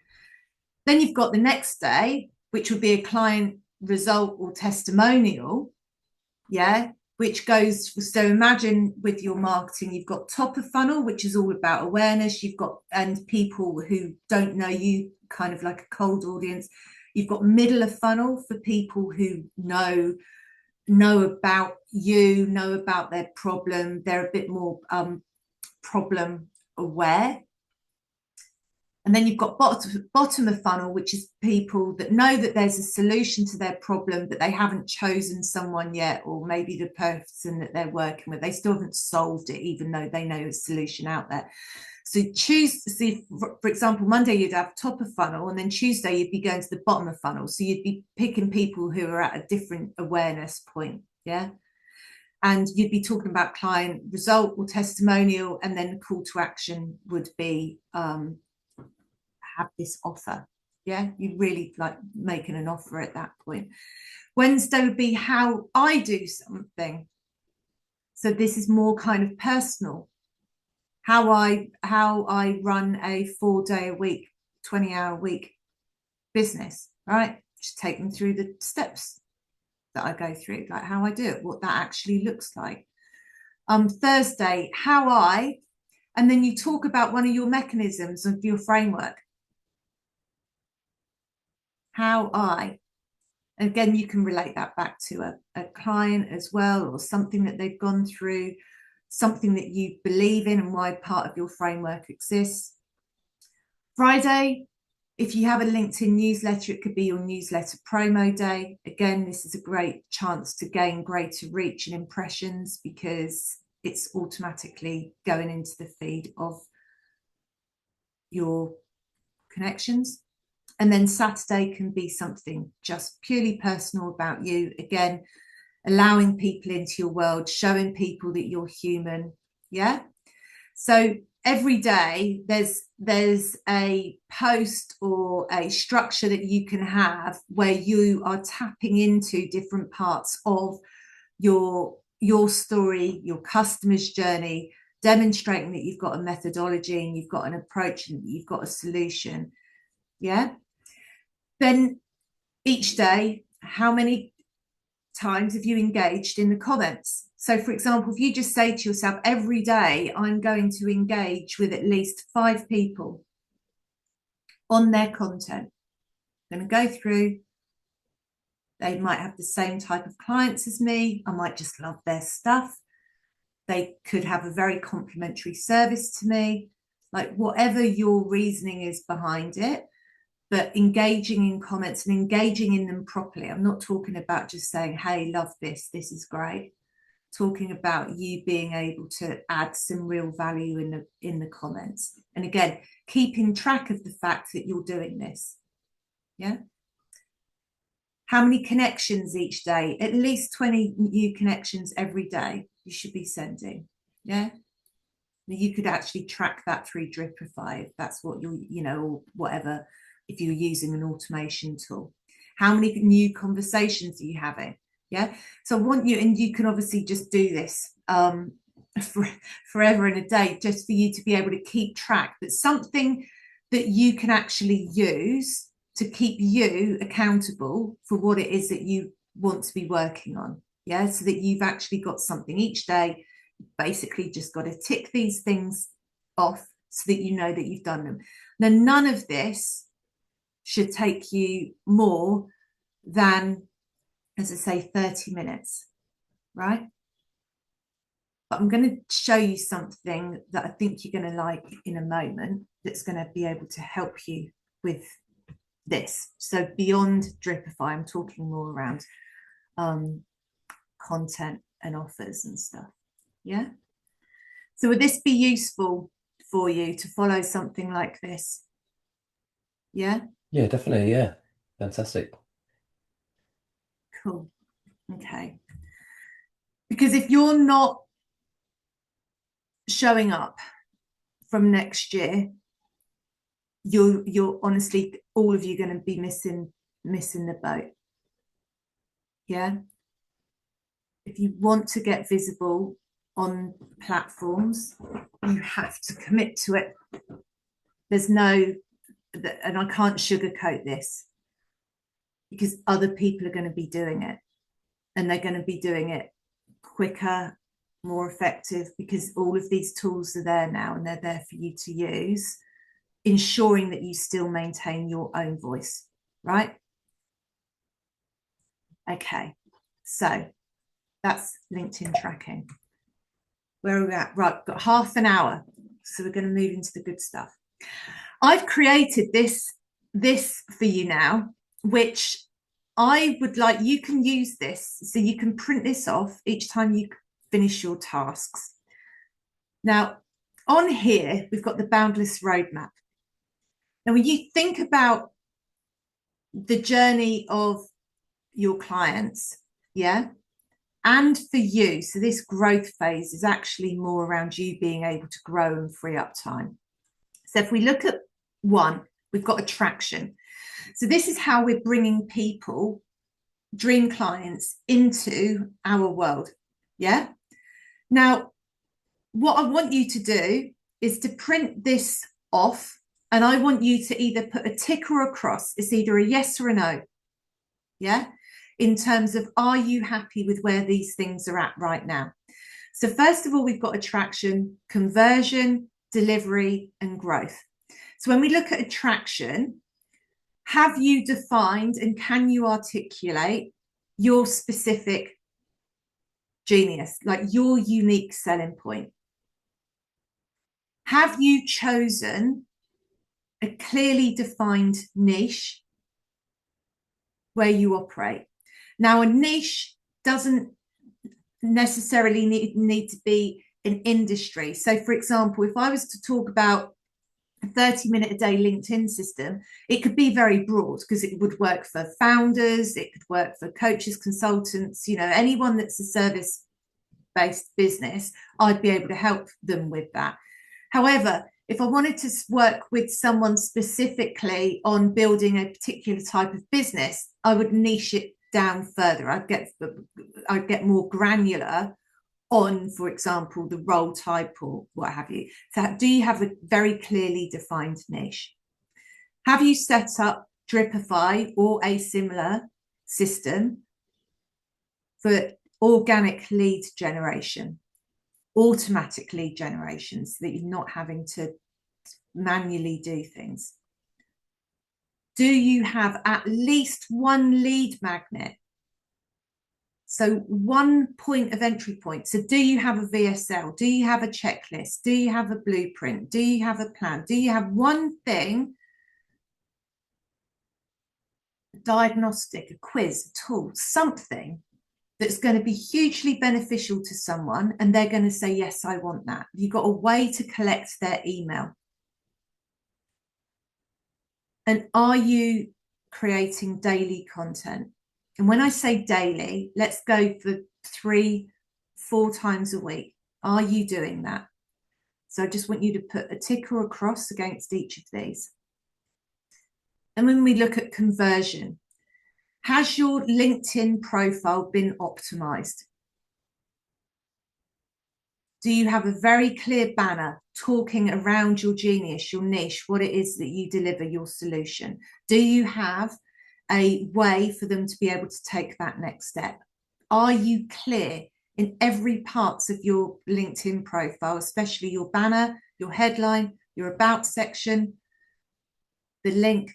Then you've got the next day, which would be a client result or testimonial, yeah, which goes, so imagine with your marketing, you've got top of funnel, which is all about awareness, you've got, and people who don't know you, kind of like a cold audience. You've got middle of funnel for people who know about you, know about their problem. They're a bit more problem aware. And then you've got bottom of funnel, which is people that know that there's a solution to their problem, but they haven't chosen someone yet, or maybe the person that they're working with, they still haven't solved it, even though they know a solution out there. So see, for example, Monday you'd have top of funnel, and then Tuesday you'd be going to the bottom of funnel. So you'd be picking people who are at a different awareness point, yeah? And you'd be talking about client result or testimonial, and then the call to action would be have this offer, yeah? You'd really like making an offer at that point. Wednesday would be how I do something. So this is more kind of personal. How I run a 4-day-a-week, 20-hour-a-week business, right? Just take them through the steps that I go through, like how I do it, what that actually looks like. Thursday, how and then you talk about one of your mechanisms of your framework. Again, you can relate that back to a client as well, or something that they've gone through, something that you believe in and why part of your framework exists. Friday, if you have a LinkedIn newsletter, it could be your newsletter promo day. Again, this is a great chance to gain greater reach and impressions because it's automatically going into the feed of your connections. And then Saturday can be something just purely personal about you. Again, allowing people into your world, showing people that you're human. Yeah. So every day there's a post or a structure that you can have where you are tapping into different parts of your story, your customer's journey, demonstrating that you've got a methodology and you've got an approach and you've got a solution. Yeah. Then each day, how many times have you engaged in the comments? So for example, if you just say to yourself, every day I'm going to engage with at least 5 people on their content. I'm going to go through. They might have the same type of clients as me. I might just love their stuff. They could have a very complimentary service to me, like whatever your reasoning is behind it. But engaging in comments and engaging in them properly. I'm not talking about just saying, hey, love this, this is great. Talking about you being able to add some real value in the comments. And again, keeping track of the fact that you're doing this. Yeah. How many connections each day? At least 20 new connections every day you should be sending. Yeah. You could actually track that through Dripify if that's what you're, or whatever, if you're using an automation tool. How many new conversations are you having? Yeah. So I want you, and you can obviously just do this forever and a day, just for you to be able to keep track. But something that you can actually use to keep you accountable for what it is that you want to be working on. Yeah. So that you've actually got something each day. Basically just got to tick these things off so that you know that you've done them. Now, none of this should take you more than, as I say, 30 minutes, right? But I'm going to show you something that I think you're going to like in a moment that's going to be able to help you with this. So beyond Dripify, I'm talking more around content and offers and stuff. Yeah. So would this be useful for you to follow something like this? Yeah. Yeah, definitely. Yeah. Fantastic. Cool. Okay. Because if you're not showing up from next year, you're honestly, all of you going to be missing the boat. Yeah. If you want to get visible on platforms, you have to commit to it. There's no, and I can't sugarcoat this, because other people are going to be doing it, and they're going to be doing it quicker, more effective, because all of these tools are there now and they're there for you to use, ensuring that you still maintain your own voice, right? Okay, so that's LinkedIn tracking. Where are we at? Right, we've got half an hour, so we're going to move into the good stuff. I've created this for you now, which I would like, you can use this, so you can print this off each time you finish your tasks. Now, on here, we've got the boundless roadmap. Now, when you think about the journey of your clients, yeah, and for you, so this growth phase is actually more around you being able to grow and free up time. So if we look at 1, we've got attraction. So this is how we're bringing people, dream clients, into our world. Yeah. Now, what I want you to do is to print this off, and I want you to either put a tick or a cross. It's either a yes or a no. Yeah. In terms of, are you happy with where these things are at right now? So first of all, we've got attraction, conversion, delivery, and growth. So when we look at attraction, Have you defined and can you articulate your specific genius, like your unique selling point? Have you chosen a clearly defined niche where you operate? Now, a niche doesn't necessarily need to be an industry. So, for example, if I was to talk about a 30-minute a day LinkedIn system, it could be very broad because it would work for founders, it could work for coaches, consultants, you know, anyone that's a service-based business, I'd be able to help them with that. However, if I wanted to work with someone specifically on building a particular type of business, I would niche it down further. I'd get more granular on, for example, the role type or what have you. So do you have a very clearly defined niche? Have you set up Dripify or a similar system for organic lead generation, automatic lead generation, so that you're not having to manually do things? Do you have at least one lead magnet? So one point of entry point. So do you have a VSL? Do you have a checklist? Do you have a blueprint? Do you have a plan? Do you have one thing, a diagnostic, a quiz, a tool, something that's going to be hugely beneficial to someone and they're going to say, yes, I want that? You've got a way to collect their email. And are you creating daily content? And when I say daily, let's go for 3-4 times a week. Are you doing that? So I just want you to put a tick or a cross against each of these. And when we look at conversion, has your LinkedIn profile been optimized? Do you have a very clear banner talking around your genius, your niche, what it is that you deliver, your solution? Do you have a way for them to be able to take that next step? Are you clear in every part of your LinkedIn profile, especially your banner, your headline, your about section, the link?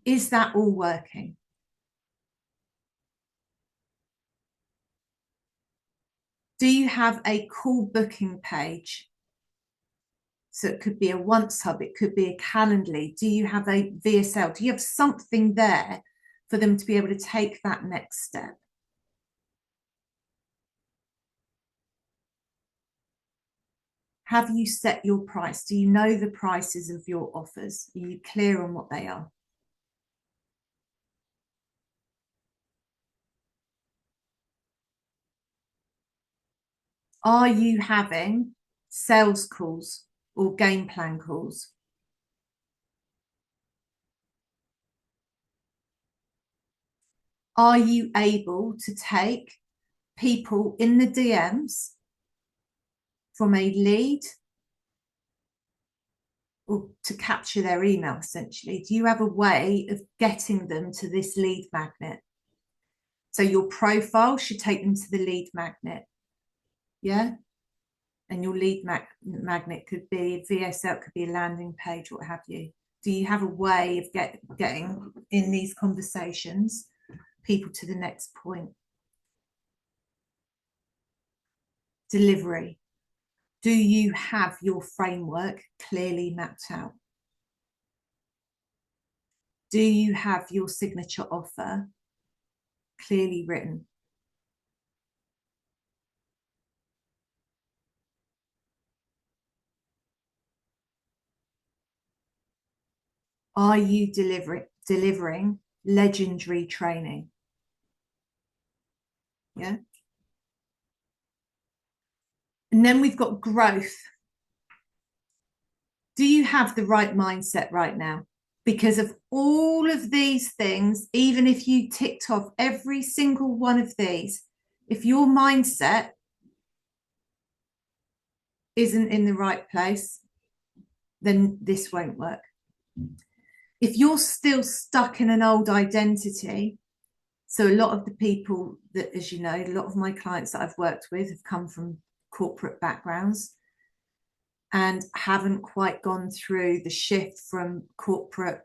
Is that all working? Do you have a call booking page? So it could be a once hub, it could be a Calendly. Do you have a VSL? Do you have something there for them to be able to take that next step? Have you set your price? Do you know the prices of your offers? Are you clear on what they are? Are you having sales calls or game plan calls? Are you able to take people in the DMs from a lead or to capture their email, essentially? Do you have a way of getting them to this lead magnet? So your profile should take them to the lead magnet. Yeah. And your lead magnet could be a VSL, could be a landing page, what have you. Do you have a way of getting in these conversations people to the next point? Delivery. Do you have your framework clearly mapped out? Do you have your signature offer clearly written? Are you delivering legendary training? Yeah. And then we've got growth. Do you have the right mindset right now? Because of all of these things, even if you ticked off every single one of these, if your mindset isn't in the right place, then this won't work. If you're still stuck in an old identity, so a lot of the people that, as you know, a lot of my clients that I've worked with have come from corporate backgrounds and haven't quite gone through the shift from corporate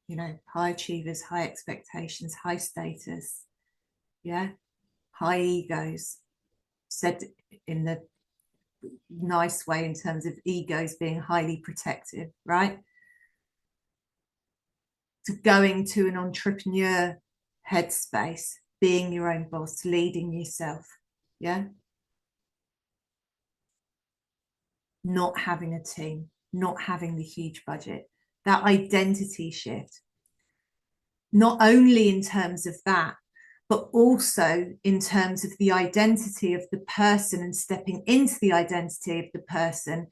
you know, high achievers, high expectations, high status, yeah, high egos, said in the nice way in terms of egos being highly protective, right? To going to an entrepreneur headspace, being your own boss, leading yourself, yeah, not having a team, not having the huge budget, that identity shift, not only in terms of that, but also in terms of the identity of the person and stepping into the identity of the person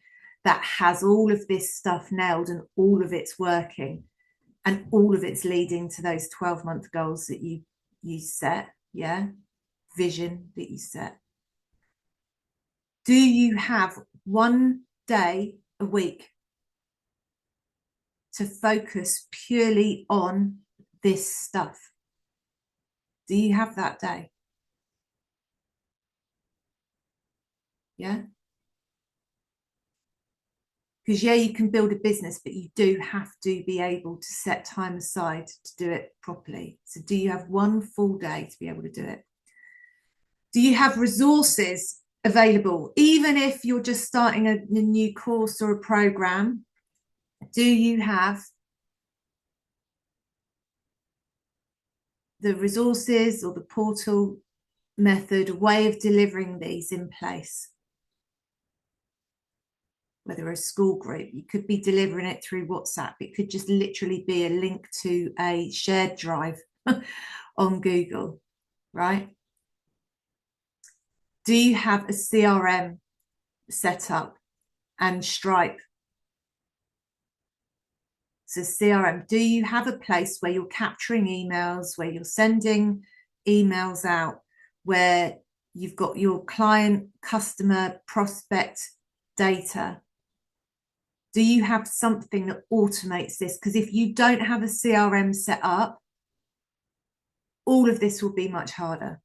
that has all of this stuff nailed and all of it's working and all of it's leading to those 12-month goals that you set, yeah, vision that you set. Do you have one day a week to focus purely on this stuff? Do you have that day? Yeah. Because yeah, you can build a business, but you do have to be able to set time aside to do it properly. So do you have one full day to be able to do it? Do you have resources available? Even if you're just starting a new course or a program, do you have the resources or the portal method, a way of delivering these in place? Whether a school group, you could be delivering it through WhatsApp. It could just literally be a link to a shared drive on Google, right? Do you have a CRM set up and Stripe? So CRM, do you have a place where you're capturing emails, where you're sending emails out, where you've got your client, customer, prospect data? Do you have something that automates this? Because if you don't have a CRM set up, all of this will be much harder.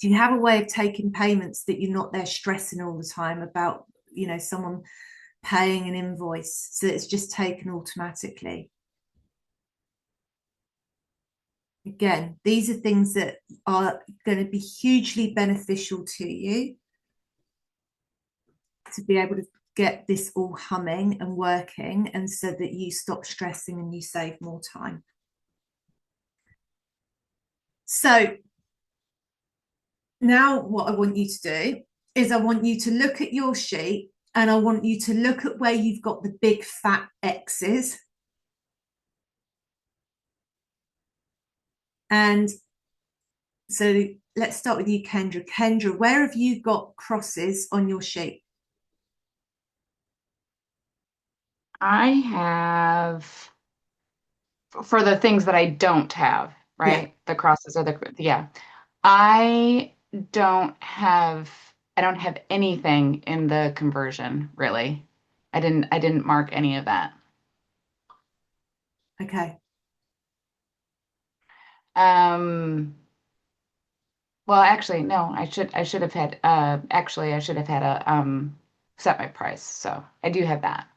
If you have a way of taking payments that you're not there stressing all the time about, you know, someone paying an invoice, so it's just taken automatically. Again, these are things that are going to be hugely beneficial to you to be able to get this all humming and working, and so that you stop stressing and you save more time. So now what I want you to do is I want you to look at your sheet and I want you to look at where you've got the big fat X's. And so let's start with you, Kendra. Kendra, where have you got crosses on your sheet? I have, for the things that I don't have, right? Yeah. The crosses are yeah. I don't have anything in the conversion, really. I didn't mark any of that. Okay. Well, actually, no, I should have had actually I should have had a set my price. So I do have that.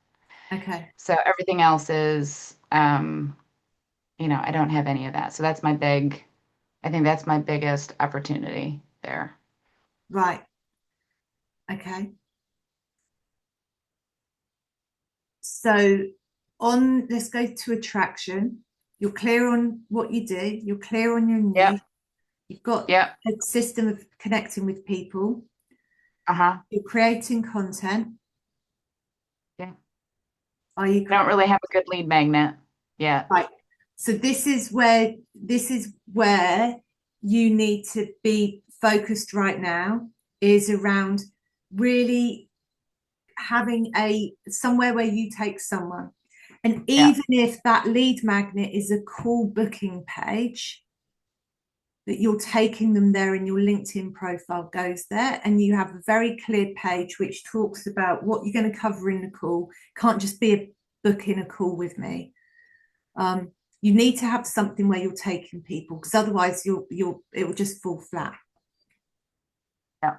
Okay. So everything else is you know, I don't have any of that. So that's my I think that's my biggest opportunity there. Right. Okay. So let's go to attraction. You're clear on what you do. You're clear on your niche. Yep. You've got Yep. a system of connecting with people. Uh-huh. You're creating content. Yeah. Are you? I don't really have a good lead magnet yet. Right. So this is where you need to be focused right now, is around really having somewhere where you take someone. And even if that lead magnet is a call booking page, that you're taking them there and your LinkedIn profile goes there, and you have a very clear page which talks about what you're going to cover in the call. Can't just be a booking a call with me. You need to have something where you're taking people, because otherwise it will just fall flat. Yeah.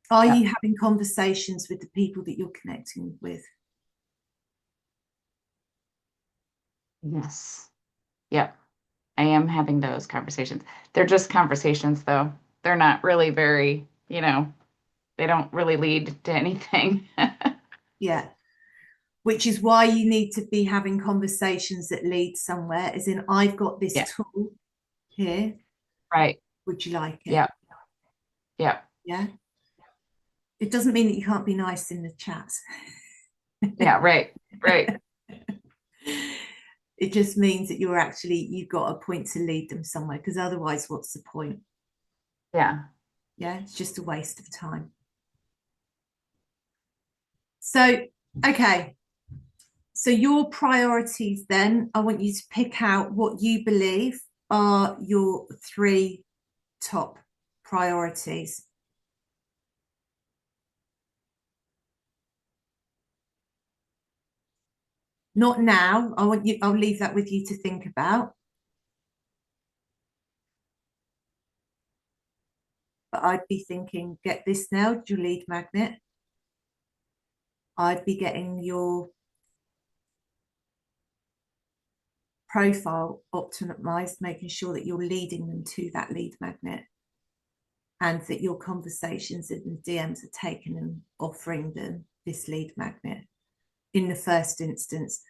Are you having conversations with the people that you're connecting with? Yes. Yep. I am having those conversations. They're just conversations, though. They're not really very, they don't really lead to anything. Yeah. Which is why you need to be having conversations that lead somewhere, as in, I've got this Yeah. tool here. Right. Would you like it? Yeah. Yeah. Yeah. It doesn't mean that you can't be nice in the chat. Yeah. Right. Right. It just means that you've got a point to lead them somewhere, because otherwise, what's the point? Yeah. Yeah, it's just a waste of time. So, okay. So your priorities then, I want you to pick out what you believe are your 3 top priorities. Not now. I'll leave that with you to think about. But I'd be thinking, get this nailed, your lead magnet. I'd be getting your profile optimized, making sure that you're leading them to that lead magnet, and that your conversations and DMs are taken and offering them this lead magnet in the first instance.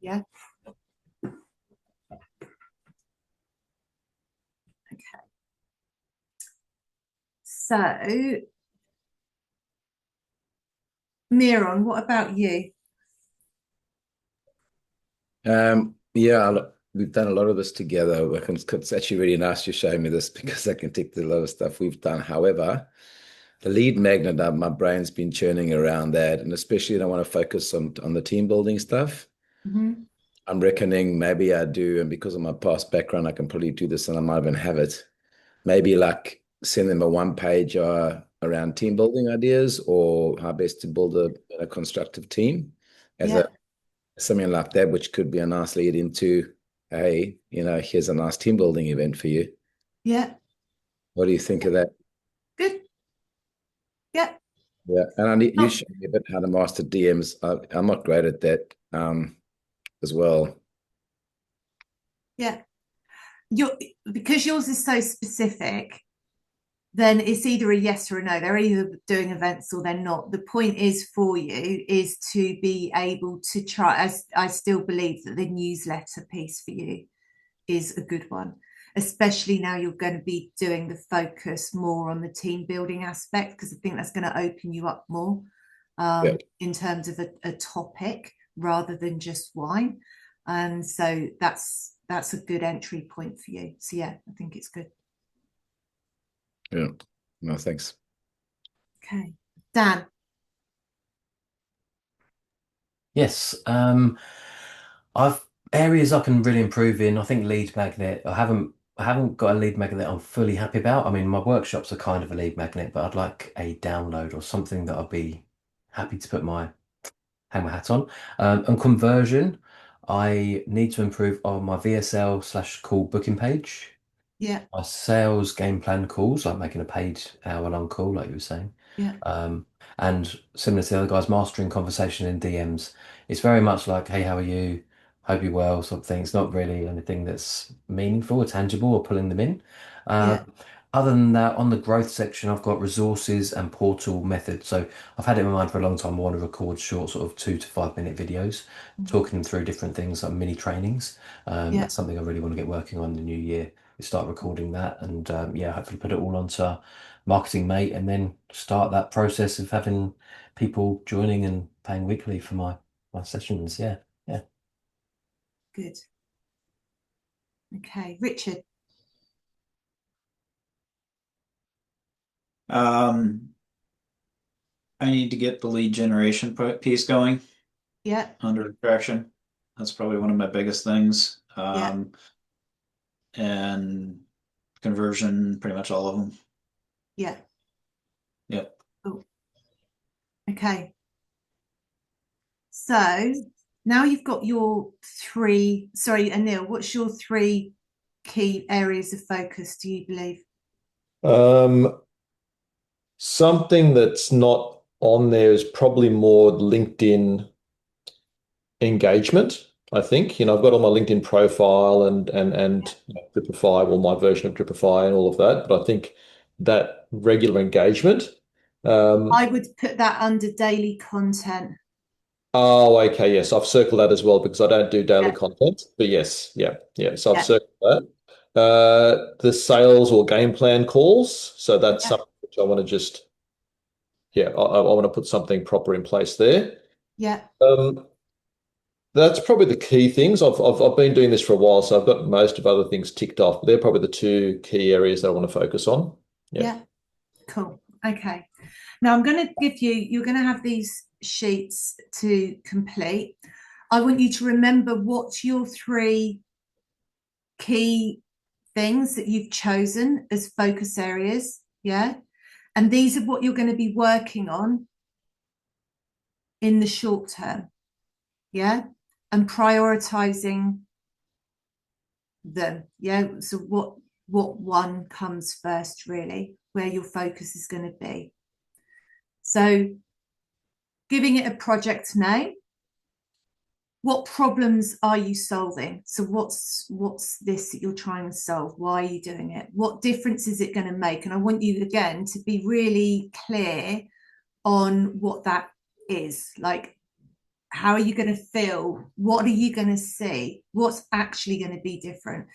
Yeah. Okay. So, Miron, what about you? Yeah, we've done a lot of this together. It's actually really nice you showing me this because I can tick a lot of stuff we've done. However, the lead magnet, my brain's been churning around that, and especially I want to focus on the team building stuff. Mm-hmm. I'm reckoning maybe I do, and because of my past background, I can probably do this, and I might even have it. Maybe like send them a one-page around team building ideas or how best to build a constructive team as Yeah. something like that, which could be a nice lead into, hey, here's a nice team building event for you. Yeah. What do you think of that? Good. Yeah. Yeah, and I need you show me a bit how to master DMs. I'm not great at that as well. Yeah. Because yours is so specific, then it's either a yes or a no. They're either doing events or they're not. The point is for you is to be able to try. I still believe that the newsletter piece for you is a good one, especially now you're going to be doing the focus more on the team building aspect, because I think that's going to open you up more in terms of a topic rather than just wine. And so that's a good entry point for you. So yeah, I think it's good. Yeah. No, thanks. Okay. Dan. Yes. I've areas I can really improve in. I think lead magnet. I haven't got a lead magnet that I'm fully happy about. I mean, my workshops are kind of a lead magnet, but I'd like a download or something that I'd be happy to hang my hat on. And conversion, I need to improve on my VSL/call booking page. Yeah. My sales game plan calls, like making a paid hour-long call, like you were saying. Yeah. And similar to the other guys, mastering conversation in DMs. It's very much like, hey, how are you? Hope you're well, sort of thing. It's not really anything that's meaningful or tangible or pulling them in. Uh, Yeah. Other than that, on the growth section, I've got resources and portal methods. So I've had it in my mind for a long time. I want to record short, sort of 2 to 5 minute videos, talking them through different things like mini trainings. Yeah. That's something I really want to get working on in the new year. Start recording that and yeah, hopefully put it all onto Marketing Mate and then start that process of having people joining and paying weekly for my sessions. Yeah, yeah. Good. Okay, Richard. I need to get the lead generation piece going Yeah. under attraction. That's probably one of my biggest things. Yeah. And conversion, pretty much all of them. Yeah. Yep. Oh. Okay. So now you've got your 3. Sorry, Anil, what's your 3 key areas of focus, do you believe? Something that's not on there is probably more LinkedIn engagement. I think, I've got on my LinkedIn profile and Dripify, well, my version of Dripify and all of that. But I think that regular engagement. I would put that under daily content. Oh, okay, yes, I've circled that as well because I don't do daily Yeah. content. But yes, yeah. So I've Yeah. circled that. The sales or game plan calls. So that's something which I want to just, I want to put something proper in place there. Yeah. That's probably the key things. I've been doing this for a while, so I've got most of other things ticked off. But they're probably the two key areas that I want to focus on. Yeah. Cool. Okay. Now I'm going to give you, you're going to have these sheets to complete. I want you to remember what your 3 key things that you've chosen as focus areas. Yeah. And these are what you're going to be working on in the short term. Yeah. And prioritizing them. Yeah. So what one comes first, really, where your focus is going to be. So giving it a project name. What problems are you solving? So what's this that you're trying to solve? Why are you doing it? What difference is it going to make? And I want you, again, to be really clear on what that is. Like, how are you going to feel? What are you going to see? What's actually going to be different?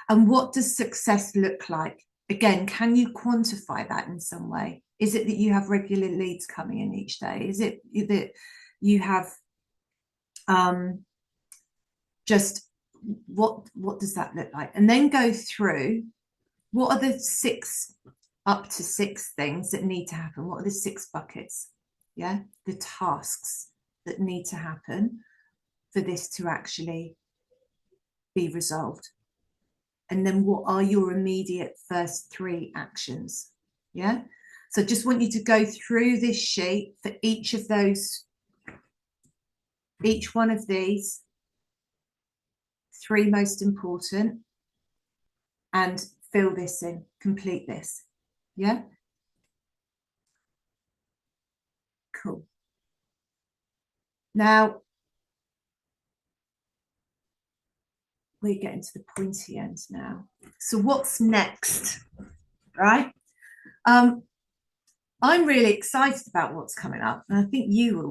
And what does success look like? Again, can you quantify that in some way? Is it that you have regular leads coming in each day? Is it that you have just what does that look like? And then go through what are the up to 6 things that need to happen. What are the 6 buckets? Yeah, the tasks that need to happen for this to actually be resolved. And then what are your immediate first 3 actions? Yeah, so just want you to go through this sheet for each one of these 3 most important, and fill this in, complete this. Yeah, cool. Now we're getting to the pointy end now. So what's next, right? I'm really excited about what's coming up, and I think you will be.